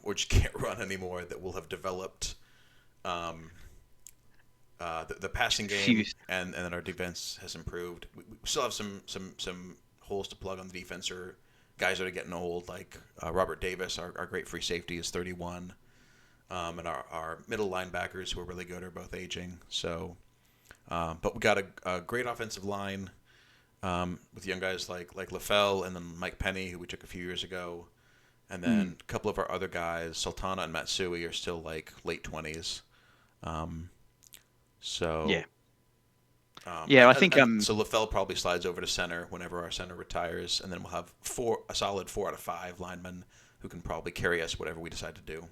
which can't run anymore, that we'll have developed um, the passing few. game, and then our defense has improved. We still have some holes to plug on the defense, or guys that are getting old, like Robert Davis, our great free safety, is 31. And our middle linebackers, who are really good, are both aging. So, but we got a great offensive line with young guys like LaFell and then Mike Penny, who we took a few years ago. And Mm, then a couple of our other guys, Sultana and Matsui, are still like late 20s. Um, yeah, so yeah. I think so LaFell probably slides over to center whenever our center retires, and then we'll have a solid 4 out of 5 linemen who can probably carry us whatever we decide to do.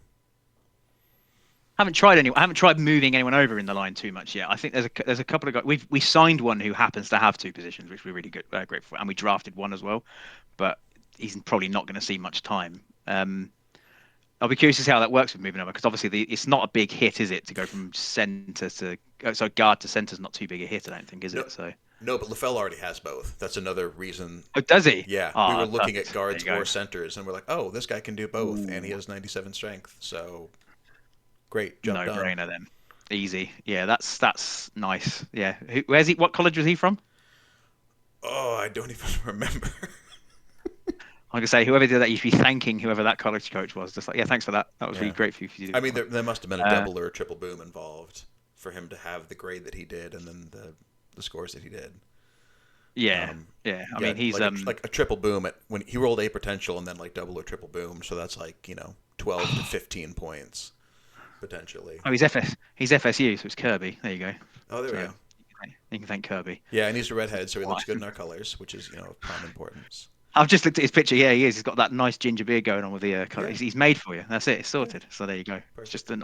I haven't tried moving anyone over in the line too much yet. I think there's a couple of guys. We signed one who happens to have two positions, which we're really good grateful for, and we drafted one as well. But he's probably not going to see much time. I'll be curious to see how that works with moving over because obviously it's not a big hit, is it, to go from centre to so guard to centre is not too big a hit, I don't think, is No, it? So no, but LaFell already has both. That's another reason. oh, does he? Yeah, we were Ah, looking at perfect. There guards you go. or centers, and we're like, oh, this guy can do both, and he Ooh, has 97 strength. So great, job no done. brainer then. Easy. Yeah, that's nice. Yeah. Where's he? What college was he from? Oh, I don't even remember. I'm gonna say whoever did that, you should be thanking whoever that college coach was. Just like, yeah, thanks for that. That was really Yeah, great for you. For you to I do mean, that. there must have been a Uh, double or a triple boom involved for him to have the grade that he did, and then the scores that he did. yeah, Um, yeah. I yeah, mean, he's like a triple boom at when he rolled a potential, and then like double or triple boom. So that's like 12 to 15 points potentially. oh, he's FSU, so it's Kirby. There you go. Oh, there we So go. you can thank Kirby. Yeah, and he's a redhead, so he Why? looks good in our colors, which is of prime importance. I've just looked at his picture. Yeah, he is. He's got that nice ginger beard going on with the colour. Yeah, He's made for you. That's it. It's yeah, sorted. So there you go. It's just perfect.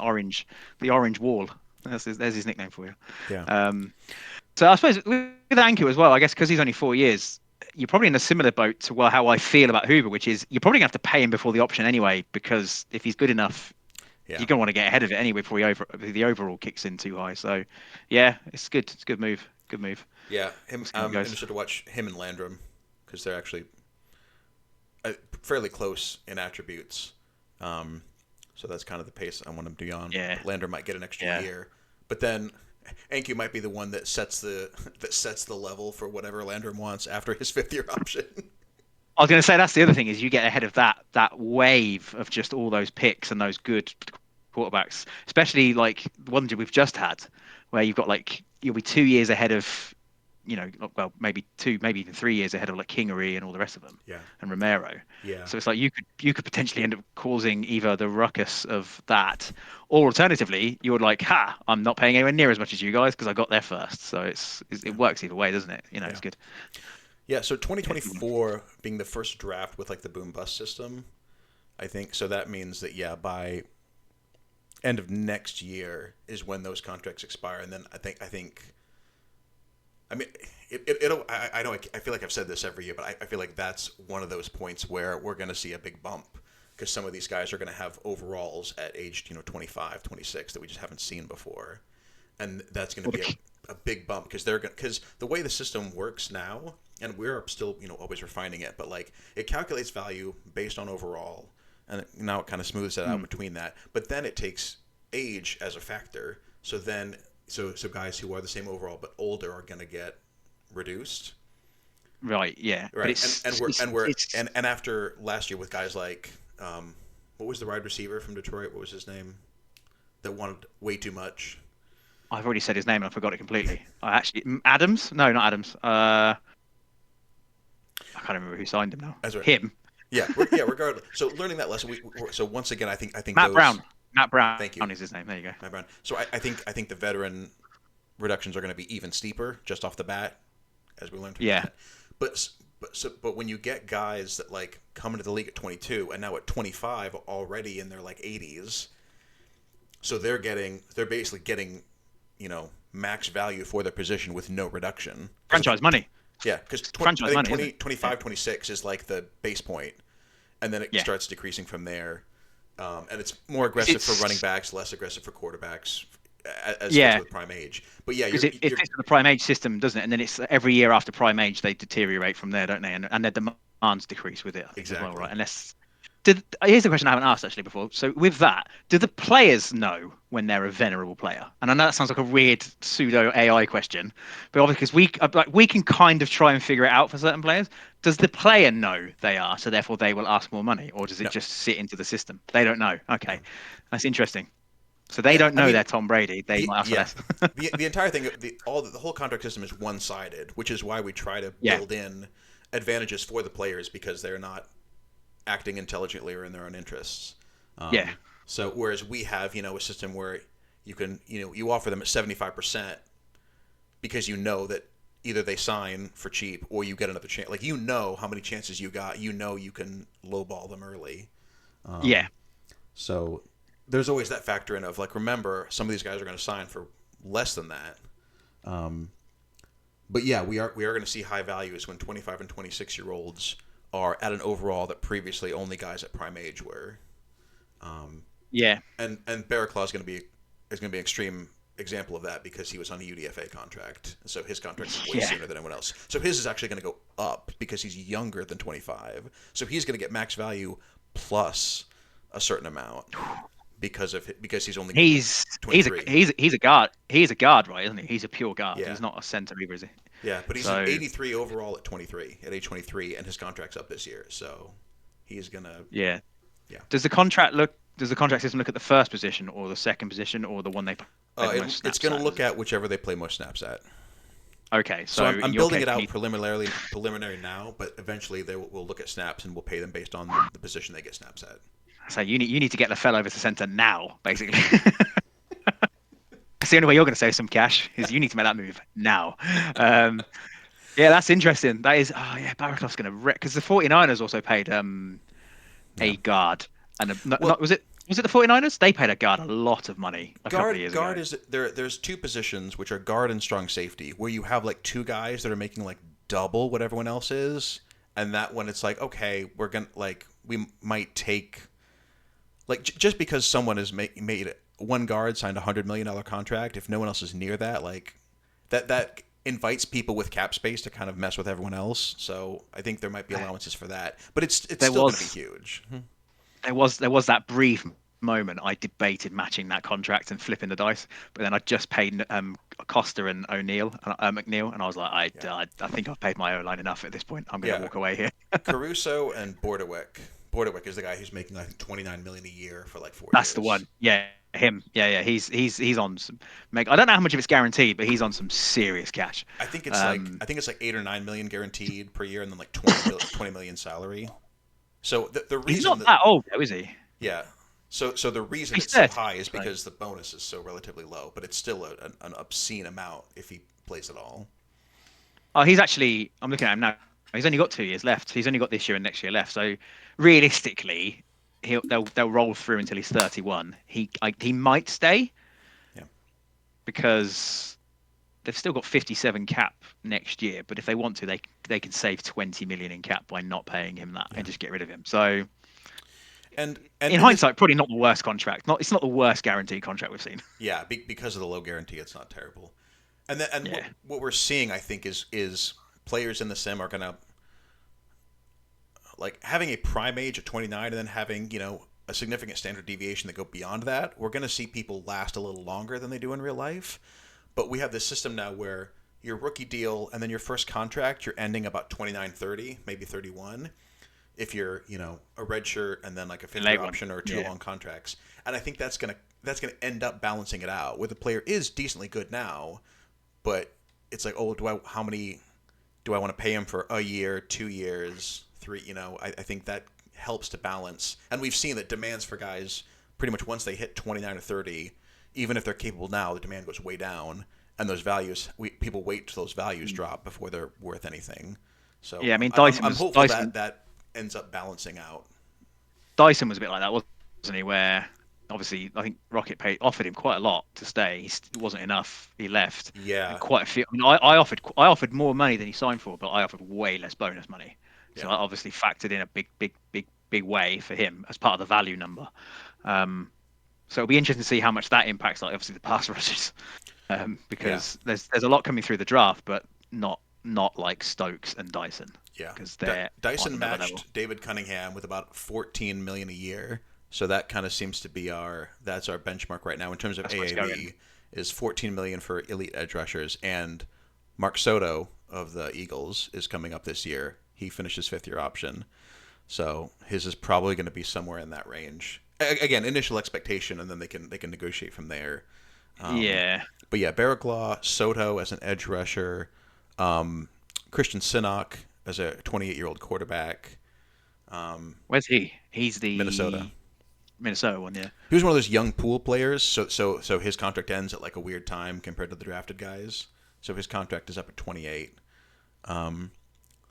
the orange wall. There's his nickname for you. Yeah, Um, so I suppose with Anku as well, I guess because he's only 4 years, you're probably in a similar boat to how I feel about Hoover, which is you're probably gonna have to pay him before the option anyway, because if he's good enough, yeah, you're gonna want to get ahead of it anyway before the overall kicks in too high. So yeah, it's good. It's a good move. Good move. yeah. We'll Him, see how it I'm goes. interested to watch him and Landrum because they're actually fairly close in attributes. Um, So that's kind of the pace I want him to be on. Yeah, But Lander might get an extra yeah. year. But then Enki might be the one that sets the level for whatever Landrum wants after his 5th year option. I was going to say that's the other thing is you get ahead of that wave of just all those picks and those good quarterbacks, especially like the ones we've just had, where you've got like you'll be 2 years ahead of, well maybe two, maybe even 3 years ahead of like Kingery and all the rest of them, Yeah. and Romero. Yeah. So it's like you could potentially end up causing either the ruckus of that, or alternatively you're like, ha, I'm not paying anywhere near as much as you guys because I got there first. So it Yeah. works either way, doesn't it? Yeah. It's good. Yeah, so Yeah. 2024 being the first draft with like the boom bust system, I think so that means that yeah, by end of next year is when those contracts expire, and then I think I mean it'll I know I feel like I've said this every year, but I feel like that's one of those points where we're going to see a big bump because some of these guys are going to have overalls at age 25, 26 that we just haven't seen before, and that's going to be a big bump because because the way the system works now, and we're still always refining it, but like it calculates value based on overall, and now it kind of smooths it out between that, but then it takes age as a factor. So then so guys who are the same overall but older are going to get reduced. Right, yeah, but Right, it's and after last year with guys like what was the wide receiver from Detroit? What was his name? That wanted way too much. I've already said his name and I forgot it completely. I actually Adams? No, not Adams. I can't remember who signed him now. That's right. Him. Yeah, regardless. So learning that lesson, so once again, I think Matt those. Brown. Matt Brown Thank you, is his name. There you go. Matt Brown. So I think the veteran reductions are going to be even steeper just off the bat, as we learned from Yeah. that. But when you get guys that like come into the league at 22 and now at 25 already in their like 80s, so they're basically getting max value for their position with no reduction. Franchise money. Yeah, because I Franchise think money. 25, 26 is like the base point, and then it Yeah. starts decreasing from there. And it's more aggressive for running backs, less aggressive for quarterbacks, as fits with prime age. But yeah, Because it fits with the prime age system, doesn't it? And then it's every year after prime age they deteriorate from there, don't they? And their demands decrease with it, I think, as well, exactly. right? Here's the question I haven't asked actually before. So with that, do the players know when they're a venerable player? And I know that sounds like a weird pseudo AI question, but obviously because we can kind of try and figure it out for certain players. Does the player know they are, so therefore they will ask more money, or does it No, just sit into the system? They don't know. no. Okay, that's interesting. So they Yeah, don't I know mean, they're Tom Brady. They might ask for yeah, less. the entire thing, the whole contract system is one sided, which is why we try to Yeah, build in advantages for the players because they're not acting intelligently or in their own interests. yeah, So whereas we have a system where you can you offer them at 75% because you know that either they sign for cheap or you get another chance. Like how many chances you got. You can lowball them early. yeah, So there's always that factor in of like remember some of these guys are going to sign for less than that. But yeah, we are going to see high values when 25 and 26-year-olds are at an overall that previously only guys at prime age were. yeah, And Barraclaw is going to be an extreme example of that because he was on a UDFA contract, so his contract is way yeah. sooner than anyone else. So his is actually going to go up because he's younger than 25. So he's going to get max value plus a certain amount because he's only He's 23. he's a guard. He's a guard, right? Isn't he? He's a pure guard. Yeah. He's not a center either, is he? Yeah, but he's So an 83 overall at age 23, and his contract's up this year. So he's gonna. yeah. Yeah. Does the contract system look at the first position or the second position or the one they play the most It's snaps going to at? look at whichever they play most snaps at. Okay, So so I'm in your building case, it out you need- preliminary now, but eventually we'll look at snaps and we'll pay them based on the position they get snaps at. so you need to get LaFell over to center now, basically. That's the only way you're going to save some cash is you need to make that move now. Yeah, that's interesting. That is, oh yeah, Barraclough's going to wreck because the 49ers also paid Yeah. a guard and Well, was it the 49ers? They paid a guard a lot of money a couple of years guard ago. is there's two positions which are guard and strong safety where you have like two guys that are making like double what everyone else is, and that when it's like okay we might take like just because someone has made one guard signed $100 million contract, if no one else is near that, like that invites people with cap space to kind of mess with everyone else. So I think there might be allowances for that, but it's still going to be huge. There was that brief moment, I debated matching that contract and flipping the dice, but then I just paid Costa and O'Neill, McNeil, and I was like, Yeah. I think I've paid my O line enough at this point. I'm going to Yeah. walk away here. Caruso and Bordewick. Bordewick is the guy who's making I think 29 million a year for like 4 That's the years. one. Yeah, him. Yeah. He's on some. I don't know how much of it's guaranteed, but he's on some serious cash. I think it's like 8 or 9 million guaranteed per year, and then like 20 million salary. So the He's reason not that that old though, is he? yeah, so the reason He's it's so 30. high is So. because the bonus is so relatively low, but it's still an obscene amount if he plays at all. Oh, he's actually. I'm looking at him now. He's only got 2 years left. He's only got this year and next year left. So realistically, they'll roll through until he's 31. He might stay Yeah, because they've still got 57 cap next year. But if they want to, they can save 20 million in cap by not paying him that yeah, and just get rid of him. So and in in this hindsight, probably not the worst contract. It's not the worst guaranteed contract we've seen. yeah because of the low guarantee, it's not terrible. And Yeah. what we're seeing, I think, is players in the sim are gonna like having a prime age of 29 and then having a significant standard deviation that go beyond that. We're gonna see people last a little longer than they do in real life. But we have this system now where your rookie deal and then your first contract, you're ending about 29, 30, maybe 31. If you're, a red shirt and then like a fifth year Late one. option or two Yeah. long contracts. And I think that's gonna end up balancing it out. Where the player is decently good now, but it's like, oh, how many do I want to pay him for a year, 2 years, three? I think that helps to balance. And we've seen that demands for guys pretty much once they hit 29 or 30, even if they're capable now, the demand goes way down, and those values, people wait till those values drop before they're worth anything. So Yeah, I I'm, mean I'm, I'm hopeful that Dyson that ends up balancing out. Dyson was a bit like that, wasn't he? Where obviously I think Rocket offered him quite a lot to stay. It wasn't enough. He left, and Yeah, quite a few. I mean, I offered more money than he signed for, but I offered way less bonus money. So yeah, I obviously factored in a big way for him as part of the value number. Um, so it'll be interesting to see how much that impacts, like obviously the pass rushes, yeah, because there's a lot coming through the draft, but not like Stokes and Dyson yeah. because they're on Dyson another level. matched David Cunningham with about 14 million a year. So that kind of seems to be that's our benchmark right now in terms of That's where it's going. AAV is 14 million for elite edge rushers, and Mark Soto of the Eagles is coming up this year. He finished his fifth year option, so his is probably going to be somewhere in that range. Again, initial expectation, and then they can negotiate from there. Um, Yeah. but yeah, Barraclaw, Soto as an edge rusher, um, Christian Sinnock as a 28-year-old quarterback, Where's he? He's Minnesota. the Minnesota one, yeah. He was one of those young pool players, so his contract ends at like a weird time compared to the drafted guys. So his contract is up at 28.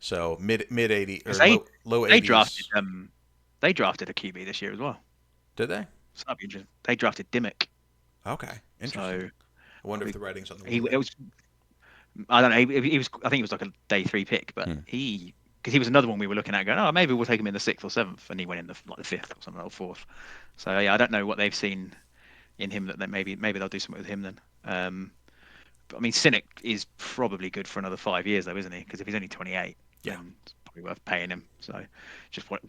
So mid 80 or Because low they drafted 80s. they drafted a QB this year as well. Did they? So that'd be interesting. They drafted Dimmick. Okay, interesting. So I wonder if we- the writing's on the he wall it there. was I don't know. He was I think it was like a day 3 pick, but Hmm. because he was another one we were looking at going, oh, maybe we'll take him in the 6th or 7th, and he went in the 5th or something or 4th. So yeah, I don't know what they've seen in him that maybe they'll do something with him then. But I mean, Cynic is probably good for another 5 years though, isn't he? Because if he's only 28, Yeah, then it's probably worth paying him. So just what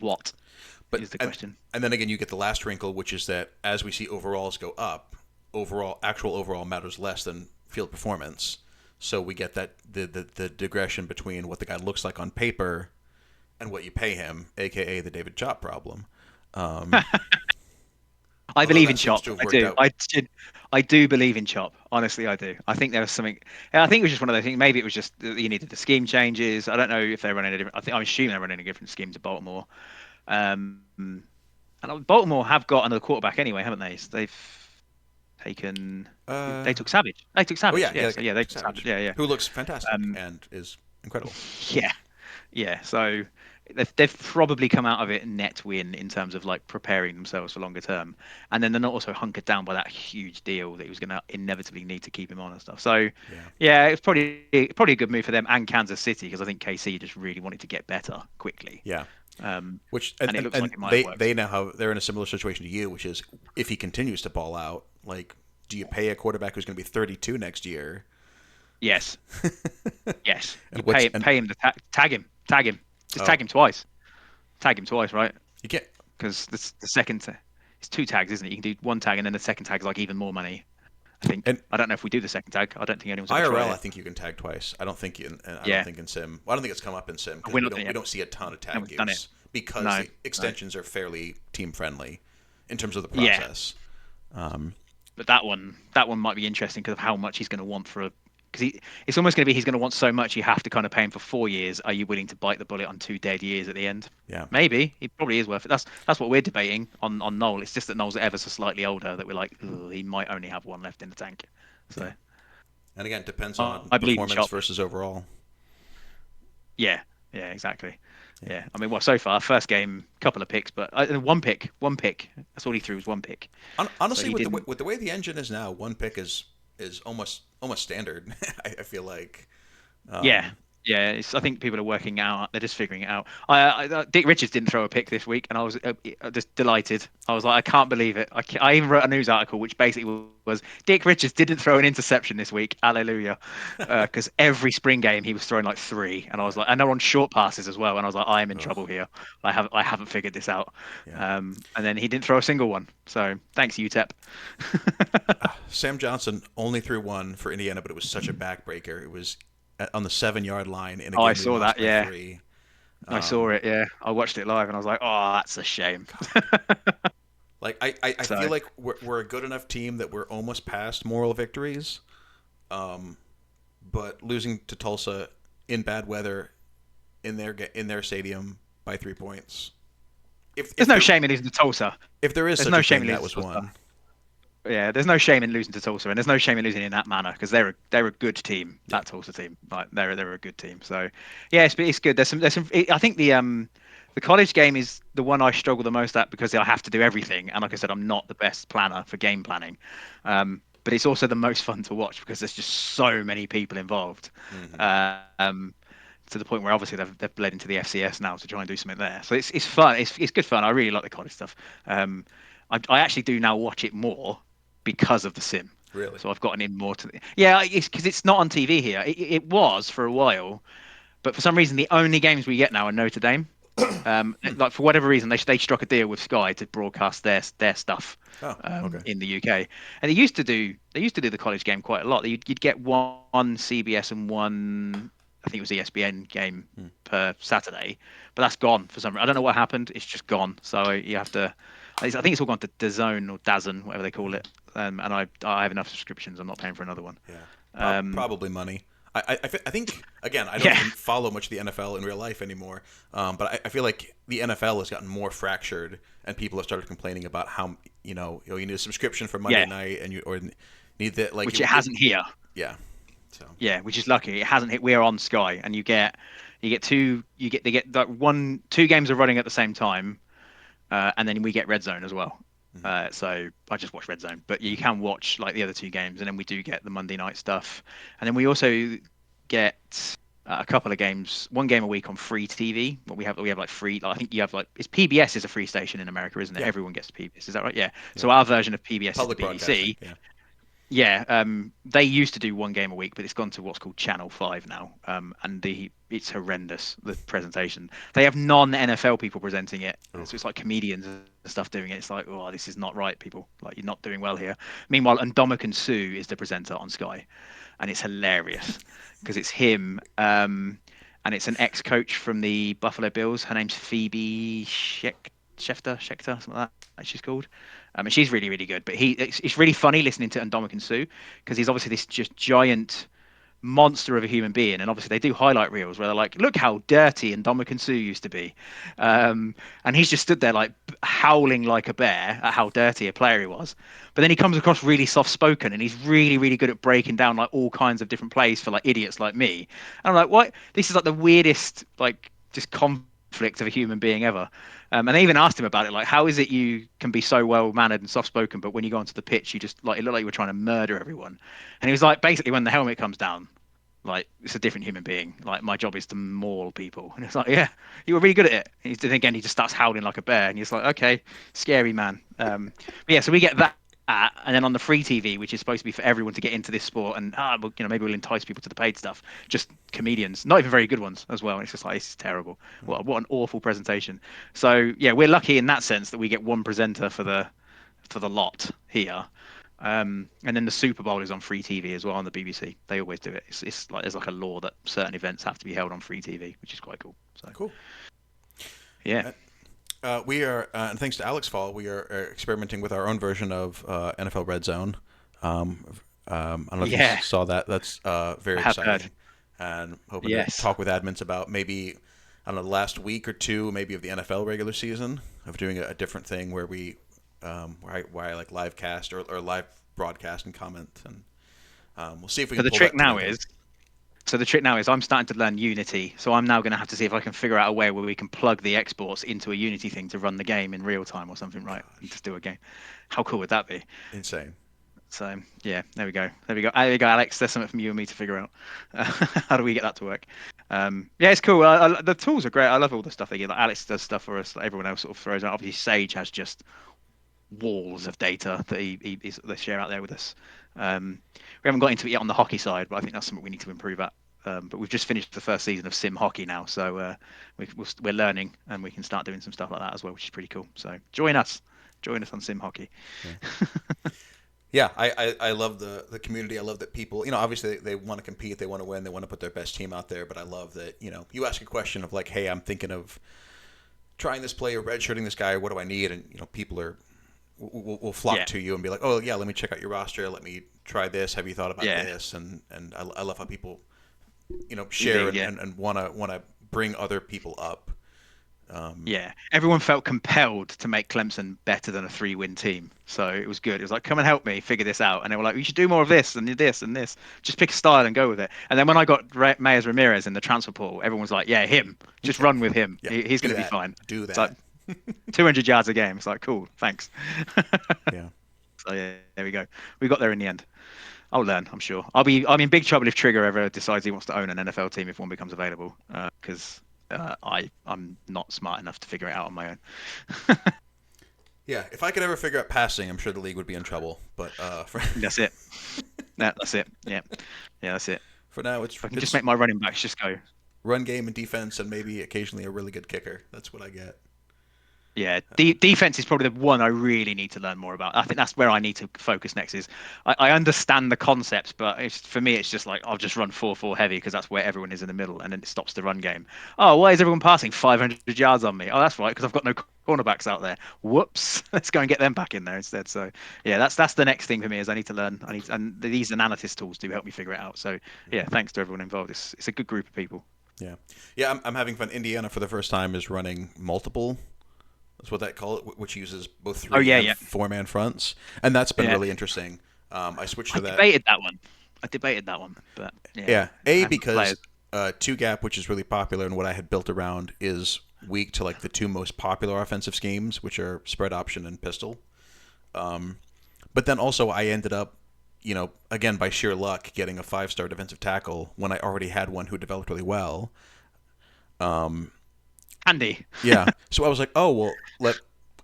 but is the question? and then again, you get the last wrinkle, which is that as we see overalls go up, actual overall matters less than field performance. So we get that the digression between what the guy looks like on paper and what you pay him, aka the David Chop problem. Um, I although believe in that seems Chop. to have I worked do. out. I do believe in Chop. Honestly, I do. I think there was something. I think it was just one of those things. Maybe it was just that you needed the scheme changes. I don't know if they're running a different. I'm assuming they're running a different scheme to Baltimore. And Baltimore have got another quarterback anyway, haven't they? So they've taken. Uh, They took Savage. They took oh Savage. yeah, Yeah. yeah, So yeah, they took Savage. Savage, Yeah, yeah. who looks fantastic Um, and is incredible. yeah, yeah. So they've probably come out of it net win in terms of like preparing themselves for longer term, and then they're not also hunkered down by that huge deal that he was going to inevitably need to keep him on and stuff. So Yeah, yeah, it's probably a good move for them and Kansas City because I think KC just really wanted to get better quickly, yeah. Which and it looks and like it might have they worked. now they're in a similar situation to you, which is if he continues to ball out, like, do you pay a quarterback who's going to be 32 next year? Yes, yes. You And what's and pay him to tag him, just oh, tag him twice, right? you can't. Because the second. it's two tags, isn't it? You can do one tag and then the second tag is like even more money. I think. And I don't know if we do the second tag. I don't think anyone's ever tried IRL, I it. think you can tag twice. I don't think I don't Yeah, think in Sim. Well, I don't think it's come up in Sim because we're we not doing don't we it. don't see a ton of No tag one's done it. use because No, the no. extensions are fairly team friendly in terms of the Yeah, process. Um, but that one might be interesting because of how much he's going to want for a. Because it's almost going to be he's going to want so much you have to kind of pay him for 4 years. Are you willing to bite the bullet on 2 dead years at the end? yeah, Maybe it probably is worth it. That's what we're debating on Noel. It's just that Noel's ever so slightly older that we're like, "Ugh, he might only have one left in the tank." yeah. So And again, it depends on I believe in performance shop. versus overall. Yeah, yeah, exactly. Yeah. Yeah, I mean, well, so far first game, couple of picks, but one pick. That's all he threw was one pick. So Honestly, he didn't. with the way the engine is now, one pick is almost standard. I feel like. Yeah, Um, yeah. I think people are working out. They're just figuring it out. Dick Richards didn't throw a pick this week, and I was just delighted. I was like, I can't believe it. I even wrote a news article which basically was Dick Richards didn't throw an interception this week. Hallelujah, because every spring game he was throwing like three, and I was yeah, like, and they're on short passes as well, and I was like, I am in ugh, trouble here. I haven't figured this out. yeah. And then he didn't throw a single one. So thanks, UTEP. Sam Johnson only threw one for Indiana, but it was such a backbreaker. It was on the 7 yard line in a Oh, I game we saw lost that. by Yeah, three. I saw Um, it. Yeah, I watched it live, and I was like, oh, that's a shame. like I feel So. like we're a good enough team that we're almost past moral victories. Um, but losing to Tulsa in bad weather in their stadium by 3 points. There's no shame in losing to Tulsa. If there is There's such no a shame thing, in that losing was to Tulsa. one. Yeah, there's no shame in losing to Tulsa, and there's no shame in losing in that manner because they're a good team. Yeah. That Tulsa team, like they're a good team. So yeah, it's good. There's some. I think the college game is the one I struggle the most at because I have to do everything, and like I said, I'm not the best planner for game planning. But it's also the most fun to watch because there's just so many people involved. Hmm. Um, to the point where obviously they've bled into the FCS now to try and do something there. So it's fun. It's good fun. I really like the college stuff. I actually do now watch it more because of the sim. Really? So I've gotten in more to the yeah. It's because it's not on TV here. It was for a while, but for some reason the only games we get now are Notre Dame. Like for whatever reason they struck a deal with Sky to broadcast their stuff Oh, okay. in the UK, and they used to do the college game quite a lot. You'd get one CBS and one I think it was ESPN game Hmm. per Saturday, but that's gone for some reason. I don't know what happened. It's just gone. So you have to. I think it's all gone to DAZN or DAZN, whatever they call it. And I have enough subscriptions. I'm not paying for another one. Yeah. Um, Probably money. I think again I don't yeah, even follow much of the NFL in real life anymore. But I feel like the NFL has gotten more fractured, and people have started complaining about how you need a subscription for Monday yeah, night, and you or need that like which it hasn't here. yeah. So Yeah, which is lucky. It hasn't hit. We're on Sky, and you get two. They get like two games are running at the same time, and then we get Red Zone as well. mhm, So I just watch Red Zone, but you mhm. can watch like the other two games, and then we do get the Monday night stuff, and then we also get a couple of games, one game a week on free TV. What we have like free. Like, I think you have like it's PBS is a free station in America, isn't it? Yeah, Everyone gets PBS. Is that right? Yeah. yeah. So our version of PBS is the Public broadcasting. BBC. Yeah. Yeah, they used to do one game a week, but it's gone to what's called Channel 5 now. And it's horrendous, the presentation. They have non-NFL people presenting it. So it's Oof. like comedians and stuff doing it. It's like, oh, this is not right, people. Like, you're not doing well here. Meanwhile, Ndamukong Suh is the presenter on Sky, and it's hilarious because it's him, and it's an ex-coach from the Buffalo Bills. Her name's Phoebe Schefter, something like that she's called. And she's really, really good. But it's really funny listening to Ndamukong Suh because he's obviously this just giant monster of a human being. And obviously they do highlight reels where they're like, look how dirty Ndamukong Suh used to be. And he's just stood there like howling like a bear at how dirty a player he was. But then he comes across really soft spoken and he's really, really good at breaking down like all kinds of different plays for like idiots like me. And I'm like, what? This is like the weirdest, like just conflict of a human being ever. And they even asked him about it, like, how is it you can be so well mannered and soft spoken, but when you go onto the pitch, you just like it looked like you were trying to murder everyone. And he was like, basically, when the helmet comes down, like it's a different human being. Like my job is to maul people, and it's like, yeah, you were really good at it. And then again, he just starts howling like a bear, and he's like, okay, scary man. But yeah, so we get that. And then on the free TV, which is supposed to be for everyone to get into this sport, and well, maybe we'll entice people to the paid stuff. Just comedians, not even very good ones as well. And it's just like this is terrible. What an awful presentation. So yeah, we're lucky in that sense that we get one presenter for the for the lot here. And then the Super Bowl is on free TV as well on the BBC. They always do it. It's like there's like a law that certain events have to be held on free TV, which is quite cool. So Cool. yeah, We are, and thanks to Alex Fall, we are experimenting with our own version of NFL Red Zone. I don't know if you yeah, saw that. That's very I have heard. exciting, and hoping to Yes. talk with admins about maybe I don't know the last week or two, maybe of the NFL regular season, of doing a different thing where we where I like live cast or live broadcast and comment, and we'll see if we So can the pull trick that now together. is So the trick now is I'm starting to learn Unity. So I'm now going to have to see if I can figure out a way where we can plug the exports into a Unity thing to run the game in real time or something, right? And Gosh, just do a game. How cool would that be? insane. So yeah, there we go. There we go. There you go, Alex. There's something from you and me to figure out. How do we get that to work? Yeah, it's cool. The tools are great. I love all the stuff they give. Like Alex does stuff for us. Like everyone else sort of throws out. Obviously, Sage has just walls of data that they share out there with us. We haven't got into it yet on the hockey side, but I think that's something we need to improve at. But we've just finished the first season of Sim Hockey now, so we're learning and we can start doing some stuff like that as well, which is pretty cool. So join us on Sim Hockey. Yeah. Yeah, I love the community. I love that people, obviously they want to compete, they want to win, they want to put their best team out there. But I love that, you ask a question of like, hey, I'm thinking of trying this play or redshirting this guy. What do I need? And, people will flock Yeah, to you and be like, oh, yeah, let me check out your roster. Let me try this. Have you thought about yeah, this? And I love how people, share indeed, and, yeah. and wanna bring other people up. Yeah, everyone felt compelled to make Clemson better than a three-win team, so it was good. It was like, come and help me figure this out, and they were like, you should do more of this and this and this. Just pick a style and go with it. And then when I got Mayers Ramirez in the transfer portal, everyone was like, yeah, him. Just Okay. run with him. Yeah, He's going do to be that. fine. Do It's like that. 200 yards a game. It's like, cool, thanks. Yeah. So yeah, there we go. We got there in the end. I'll learn, I'm sure. I'm in big trouble if Trigger ever decides he wants to own an NFL team if one becomes available, because I'm not smart enough to figure it out on my own. Yeah, if I could ever figure out passing, I'm sure the league would be in trouble. But That's it. That's it. Yeah, yeah, that's it. for now, it's If I can just it's make my running backs just go. run game and defense, and maybe occasionally a really good kicker. That's what I get. Yeah, defense is probably the one I really need to learn more about. I think that's where I need to focus next. Is I understand the concepts, but for me, it's just like I'll just run 4-4 heavy because that's where everyone is in the middle, and then it stops the run game. Oh, why is everyone passing 500 yards on me? Oh, that's right, because I've got no cornerbacks out there. Whoops, let's go and get them back in there instead. So yeah, that's the next thing for me is I need to learn. And these analysis tools do help me figure it out. So yeah, thanks to everyone involved. It's a good group of people. Yeah, yeah, I'm having fun. Indiana for the first time is running multiple. That's what they call it, which uses both Oh three yeah, and yeah, four-man fronts, and that's been yeah. really interesting. I switched I to that. debated that one. I debated that one, but yeah, Yeah, I A haven't because played. two gap, which is really popular, and what I had built around is weak to like the two most popular offensive schemes, which are spread option and pistol. But then also I ended up, again by sheer luck, getting a 5-star defensive tackle when I already had one who developed really well. Andy, Yeah, so I was like, oh well,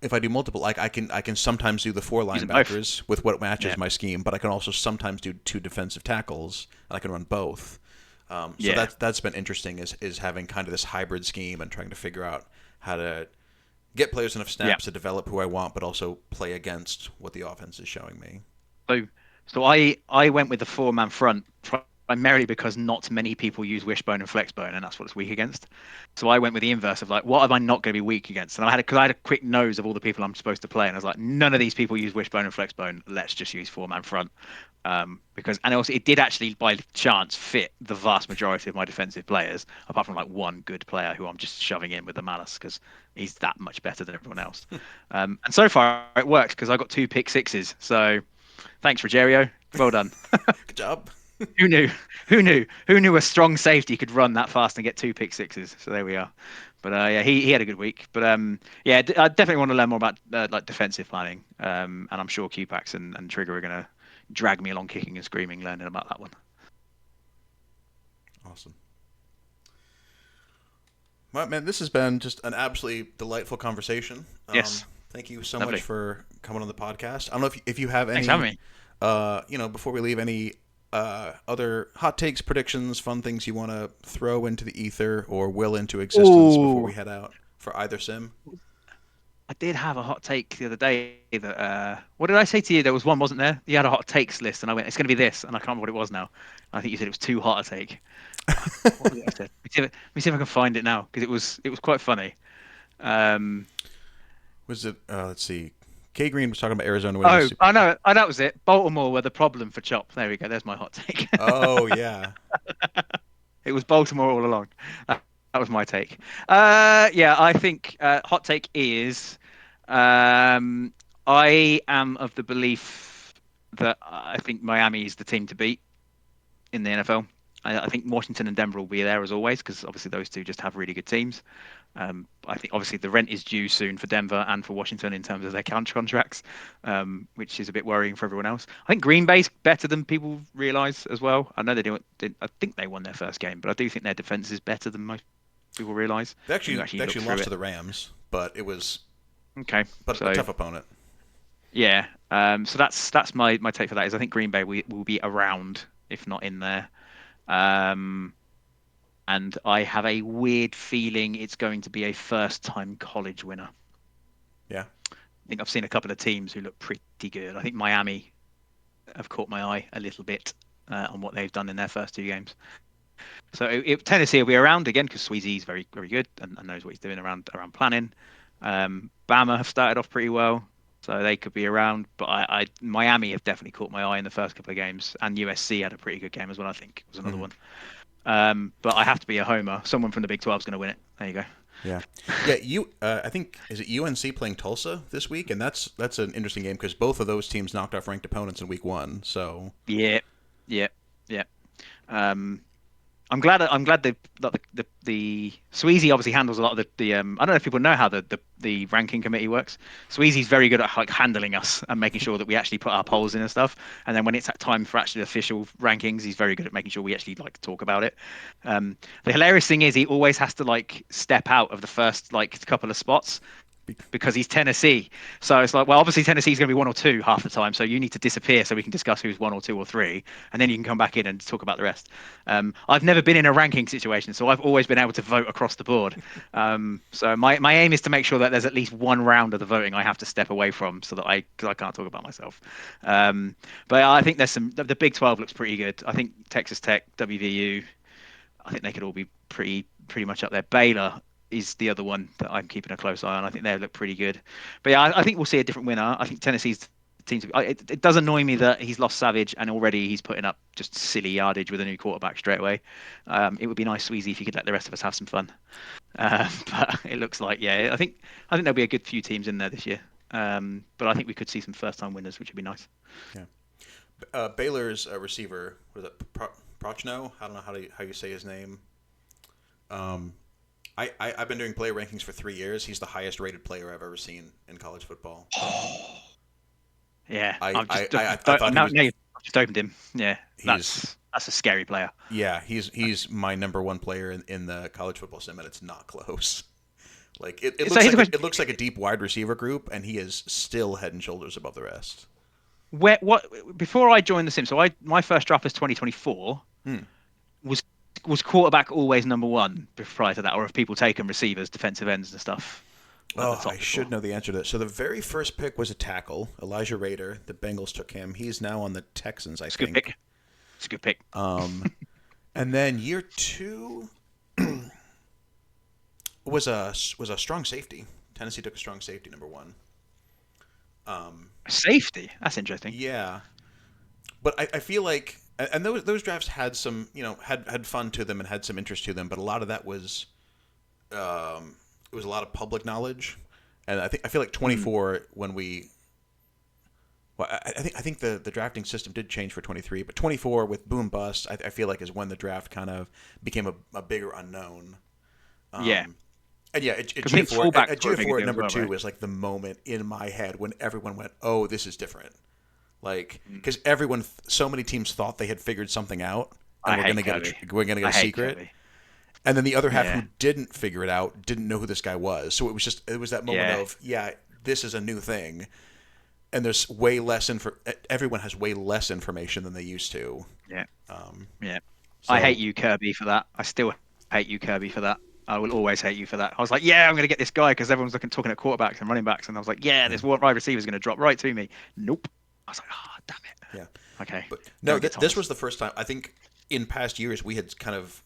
if I do multiple, like I can sometimes do the four use them both. linebackers with what matches Yeah, my scheme, but I can also sometimes do two defensive tackles, and I can run both. So yeah. that's been interesting is having kind of this hybrid scheme and trying to figure out how to get players enough Yeah. snaps to develop who I want, but also play against what the offense is showing me. So, so I went with the four-man front primarily because not many people use wishbone and flexbone, and that's what it's weak against. So I went with the inverse of like, what am I not going to be weak against? And because I had a quick nose of all the people I'm supposed to play, and I was like, none of these people use wishbone and flexbone. Let's just use four-man front. Because and also it did actually by chance fit the vast majority of my defensive players, apart from like one good player who I'm just shoving in with the malice because he's that much better than everyone else. And so far it works because I got 2 pick sixes. So thanks, Rogerio. Well done. Good job. Who knew? Who knew? Who knew a strong safety could run that fast and get 2 pick sixes? So there we are. But yeah, he had a good week. But yeah, I definitely want to learn more about like defensive planning. And I'm sure QPAX and Trigger are gonna drag me along, kicking and screaming, learning about that one. Awesome. Well, man, this has been just an absolutely delightful conversation. Yes, Thank you so much lovely. for coming on the podcast. I don't know if you have Thanks for having any, me. before we leave, any other hot takes, predictions, fun things you want to throw into the ether or will into existence before Ooh, we head out for either sim. I did have a hot take the other day that what did I say to you? There was one, wasn't there? You had a hot takes list, and I went, "It's going to be this," and I can't remember what it was now. I think you said it was too hot a take. What was it I said? Let me see if I can find it now because it was quite funny. Um, Was it? Let's see. K Green was talking about Arizona winning the oh, Super. I know, that was it. Baltimore were the problem for Chop. There we go. There's my hot take. Oh yeah, It was Baltimore all along. That was my take. Yeah, I think hot take is um, I am of the belief that I think Miami is the team to beat in the NFL. I think Washington and Denver will be there as always because obviously those two just have really good teams. I think obviously the rent is due soon for Denver and for Washington in terms of their counter contracts, which is a bit worrying for everyone else. I think Green Bay's better than people realise as well. I know I think they won their first game, but I do think their defense is better than most people realise they when you actually actually they look actually through lost it. to the Rams, but it was Okay, a so tough opponent. yeah, so that's my take for that. Is I think Green Bay will be around, if not in there. Um, and I have a weird feeling it's going to be a first-time college winner. Yeah, I think I've seen a couple of teams who look pretty good. I think Miami have caught my eye a little bit on what they've done in their first two games. So Tennessee will be around again because Sweezy's very very good and knows what he's doing around planning. Bama have started off pretty well, so they could be around. But Miami have definitely caught my eye in the first couple of games, and USC had a pretty good game as well. I think was another hmm one. But I have to be a homer. Someone from the Big 12 is going to win it. There you go. yeah, yeah. I think is it UNC playing Tulsa this week, and that's an interesting game because both of those teams knocked off ranked opponents in week one. So Yeah, yeah, yeah. Um, I'm glad the Sweezy obviously handles a lot of the I don't know if people know how the ranking committee works. Sweezy's very good at like handling us and making sure that we actually put our polls in and stuff. And then when it's at time for actually official rankings, he's very good at making sure we actually like talk about it. The hilarious thing is he always has to like step out of the first like couple of spots because he's Tennessee. So it's like, well, obviously Tennessee's going to be one or two half the time. So you need to disappear so we can discuss who's one or two or three, and then you can come back in and talk about the rest. I've never been in a ranking situation, so I've always been able to vote across the board. So my aim is to make sure that there's at least one round of the voting I have to step away from, so that cause I can't talk about myself. But I think there's the Big 12 looks pretty good. I think Texas Tech, WVU, I think they could all be pretty much up there. Baylor is the other one that I'm keeping a close eye on. I think they look pretty good. But yeah, I think we'll see a different winner. I think Tennessee's team. It does annoy me that he's lost Savage and already he's putting up just silly yardage with a new quarterback straight away. It would be nice, Sweezy, if you could let the rest of us have some fun. But it looks like I think there'll be a good few teams in there this year. But I think we could see some first-time winners, which would be nice. yeah, Baylor's receiver was it Prochno? I don't know how you say his name. Um, I've been doing player rankings for 3 years. He's the highest rated player I've ever seen in college football. Yeah, I I've I, just I, I thought he was now you've just opened him. Yeah, he's that's a scary player. yeah he's my number one player in the college football sim, and it's not close. Like So here's a question: it looks like a deep wide receiver group, and he is still head and shoulders above the rest. Where what before I joined the Sim? So I my first draft was 2024. Hmm. Was was quarterback always number one prior to that, or have people taken receivers, defensive ends, and stuff at the Oh, I top before? should know the answer to that. So the very first pick was a tackle, Elijah Rader. The Bengals took him. He's now on the Texans, I It's a good think. pick. It's a good pick. Um, and then year two was a strong safety. Tennessee took a strong safety, number one. Um, Safety. That's interesting. yeah, but I feel like and those drafts had some had fun to them and had some interest to them, but a lot of that was it was a lot of public knowledge, and I feel like Mm, 24 when we well I think the drafting system did change for 23, but 24 with boom bust I feel like is when the draft kind of became a bigger unknown. yeah, Um, and yeah, because I think At fullbacks were a bigger GA4 at deal as number well, two right? was like the moment in my head when everyone went, "Oh, this is different." Like Mm. because so many teams thought they had figured something out and I hate Kirby. we're gonna get I a hate secret, Kirby. and then the other half who Yeah, didn't figure it out didn't know who this guy was. So it was that moment yeah, of yeah, this is a new thing, and there's way less info. Everyone has way less information than they used to. yeah, Um, yeah. I hate so you, Kirby, for that. I still hate you, Kirby, for that. I will always hate you for that. I was like, yeah, I'm going to get this guy because everyone's talking at quarterbacks and running backs, and I was like, yeah, Yeah. this wide receiver is going to drop right to me. Nope. I was like, oh, damn Yeah. it. Okay, But go no, and get this Thomas. was the first time. I think in past years we had kind of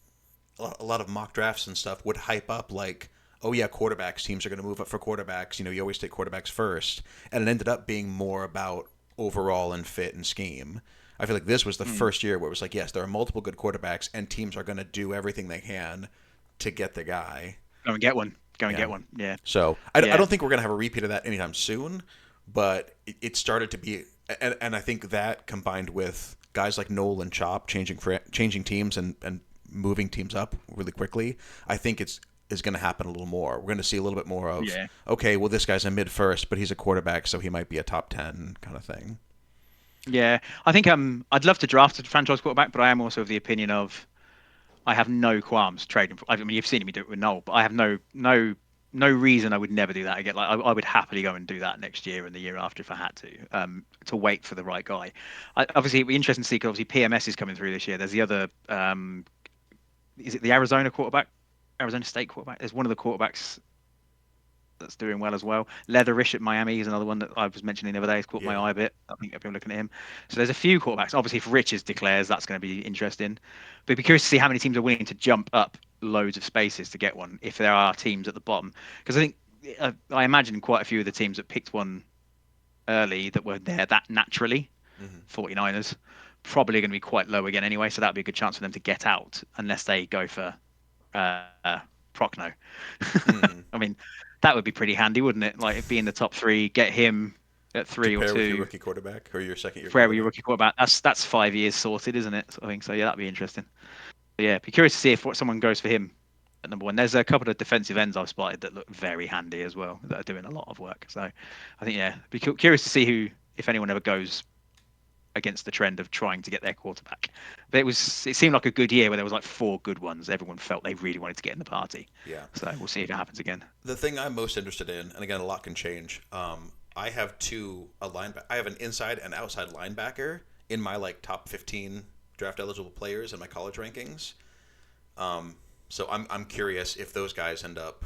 a lot of mock drafts and stuff would hype up like, oh yeah, quarterbacks teams are going to move up for quarterbacks. You know, you always take quarterbacks first, and it ended up being more about overall and fit and scheme. I feel like this was the Mm. first year where it was like, yes, there are multiple good quarterbacks, and teams are going to do everything they can to get the guy. Go and get one. Go and Yeah. get one. Yeah. So I Yeah. don't think we're going to have a repeat of that anytime soon, but it started to be, and I think that combined with guys like Noel and Chop changing teams and moving teams up really quickly, I think it's is going to happen a little more. We're going to see a little bit more of, Yeah. okay, well this guy's a mid first, but he's a quarterback, so he might be a top 10 kind of thing. Yeah. I think I'd love to draft a franchise quarterback, but I am also of the opinion of I have no qualms trading. I mean, you've seen me do it with Noel, but I have no reason I would never do that again. Like I would happily go and do that next year and the year after if I had to wait for the right guy. Obviously, it'd be interesting to see because obviously PMS is coming through this year. There's the other, is it the Arizona quarterback, Arizona State quarterback? There's one of the quarterbacks that's doing well as well. Leatherish at Miami is another one that I was mentioning the other day. It's caught my Yeah. eye a bit. I think I've been looking at him. So there's a few quarterbacks. Obviously, if Richards declares, that's going to be interesting. But be curious to see how many teams are willing to jump up loads of spaces to get one. If there are teams at the bottom, because I think I imagine quite a few of the teams that picked one early that were there that naturally, Hmm. 49ers, probably going to be quite low again anyway. So that'd be a good chance for them to get out unless they go for uh, Procno. Hmm. I mean, that would be pretty handy, wouldn't it? Like be in the top three, get him at To 3 or pair with your 2, rookie quarterback or your second year wherever your quarterback. rookie quarterback. That's 5 years sorted, isn't it? Sort of thing. So yeah, that'd be interesting. But yeah, be curious to see if what someone goes for him at number one. There's a couple of defensive ends I've spotted that look very handy as well, that are doing a lot of work. So I think yeah, be curious to see who, if anyone ever goes against the trend of trying to get their quarterback. But it seemed like a good year where there was like 4 good ones. Everyone felt they really wanted to get in the party. Yeah. So we'll see if it happens again. The thing I'm most interested in, and again, a lot can change. I have I have an inside and outside linebacker in my like top 15 draft eligible players in my college rankings. So I'm curious if those guys end up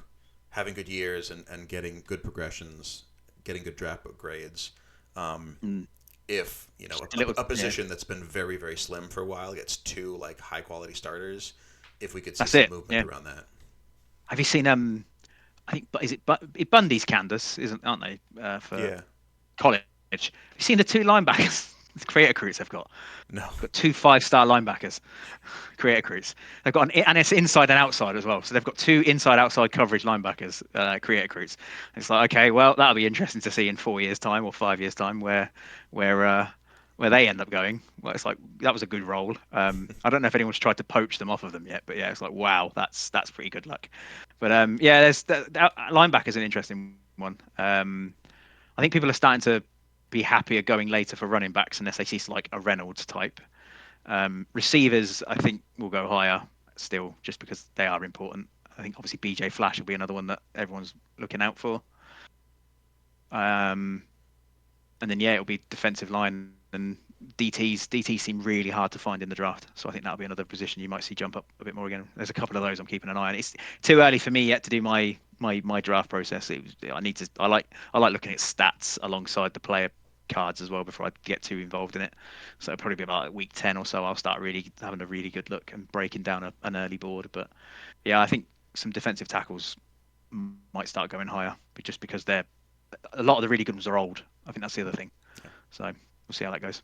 having good years and getting good progressions, getting good draft book grades. Um, Mm. if you know Just a little, a yeah. position that's been very slim for a while gets two like high quality starters, if we could see That's some it. movement Yeah. around that. Have you seen I think is it Bundy's Candace, isn't aren't they for Yeah. college? Have you seen the 2 linebackers, the creator recruits they've got? No. Got 2 5-star linebackers, creator recruits. They've got and it's inside and outside as well. So they've got 2 inside outside coverage linebackers, creator recruits. It's like okay, well that'll be interesting to see in 4 years time or 5 years time where where they end up going. Well, it's like that was a good role. I don't know if anyone's tried to poach them off of them yet, but yeah, it's like wow, that's pretty good luck. But yeah, there's linebacker's an interesting one. I think people are starting to be happier going later for running backs unless they see like a Reynolds type. Receivers, I think, will go higher still just because they are important. I think obviously BJ Flash will be another one that everyone's looking out for. Um, and then yeah, it'll be defensive line and DTs seem really hard to find in the draft, so I think that'll be another position you might see jump up a bit more again. There's a couple of those I'm keeping an eye on. It's too early for me yet to do my draft process. I need to. I like looking at stats alongside the player cards as well before I get too involved in it. So it'll probably be about week 10 or so. I'll start really having a really good look and breaking down an early board. But yeah, I think some defensive tackles might start going higher, but just because they're a lot of the really good ones are old. I think that's the other thing. Yeah. So we'll see how that goes.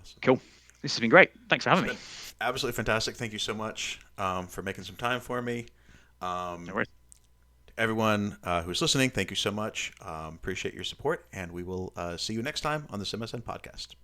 Awesome. Cool. This has been great. Thanks for It's having me. been absolutely fantastic. Thank you so much for making some time for me. No Um, worries. Everyone who's listening, thank you so much. Appreciate your support, and we will see you next time on the SimSN podcast.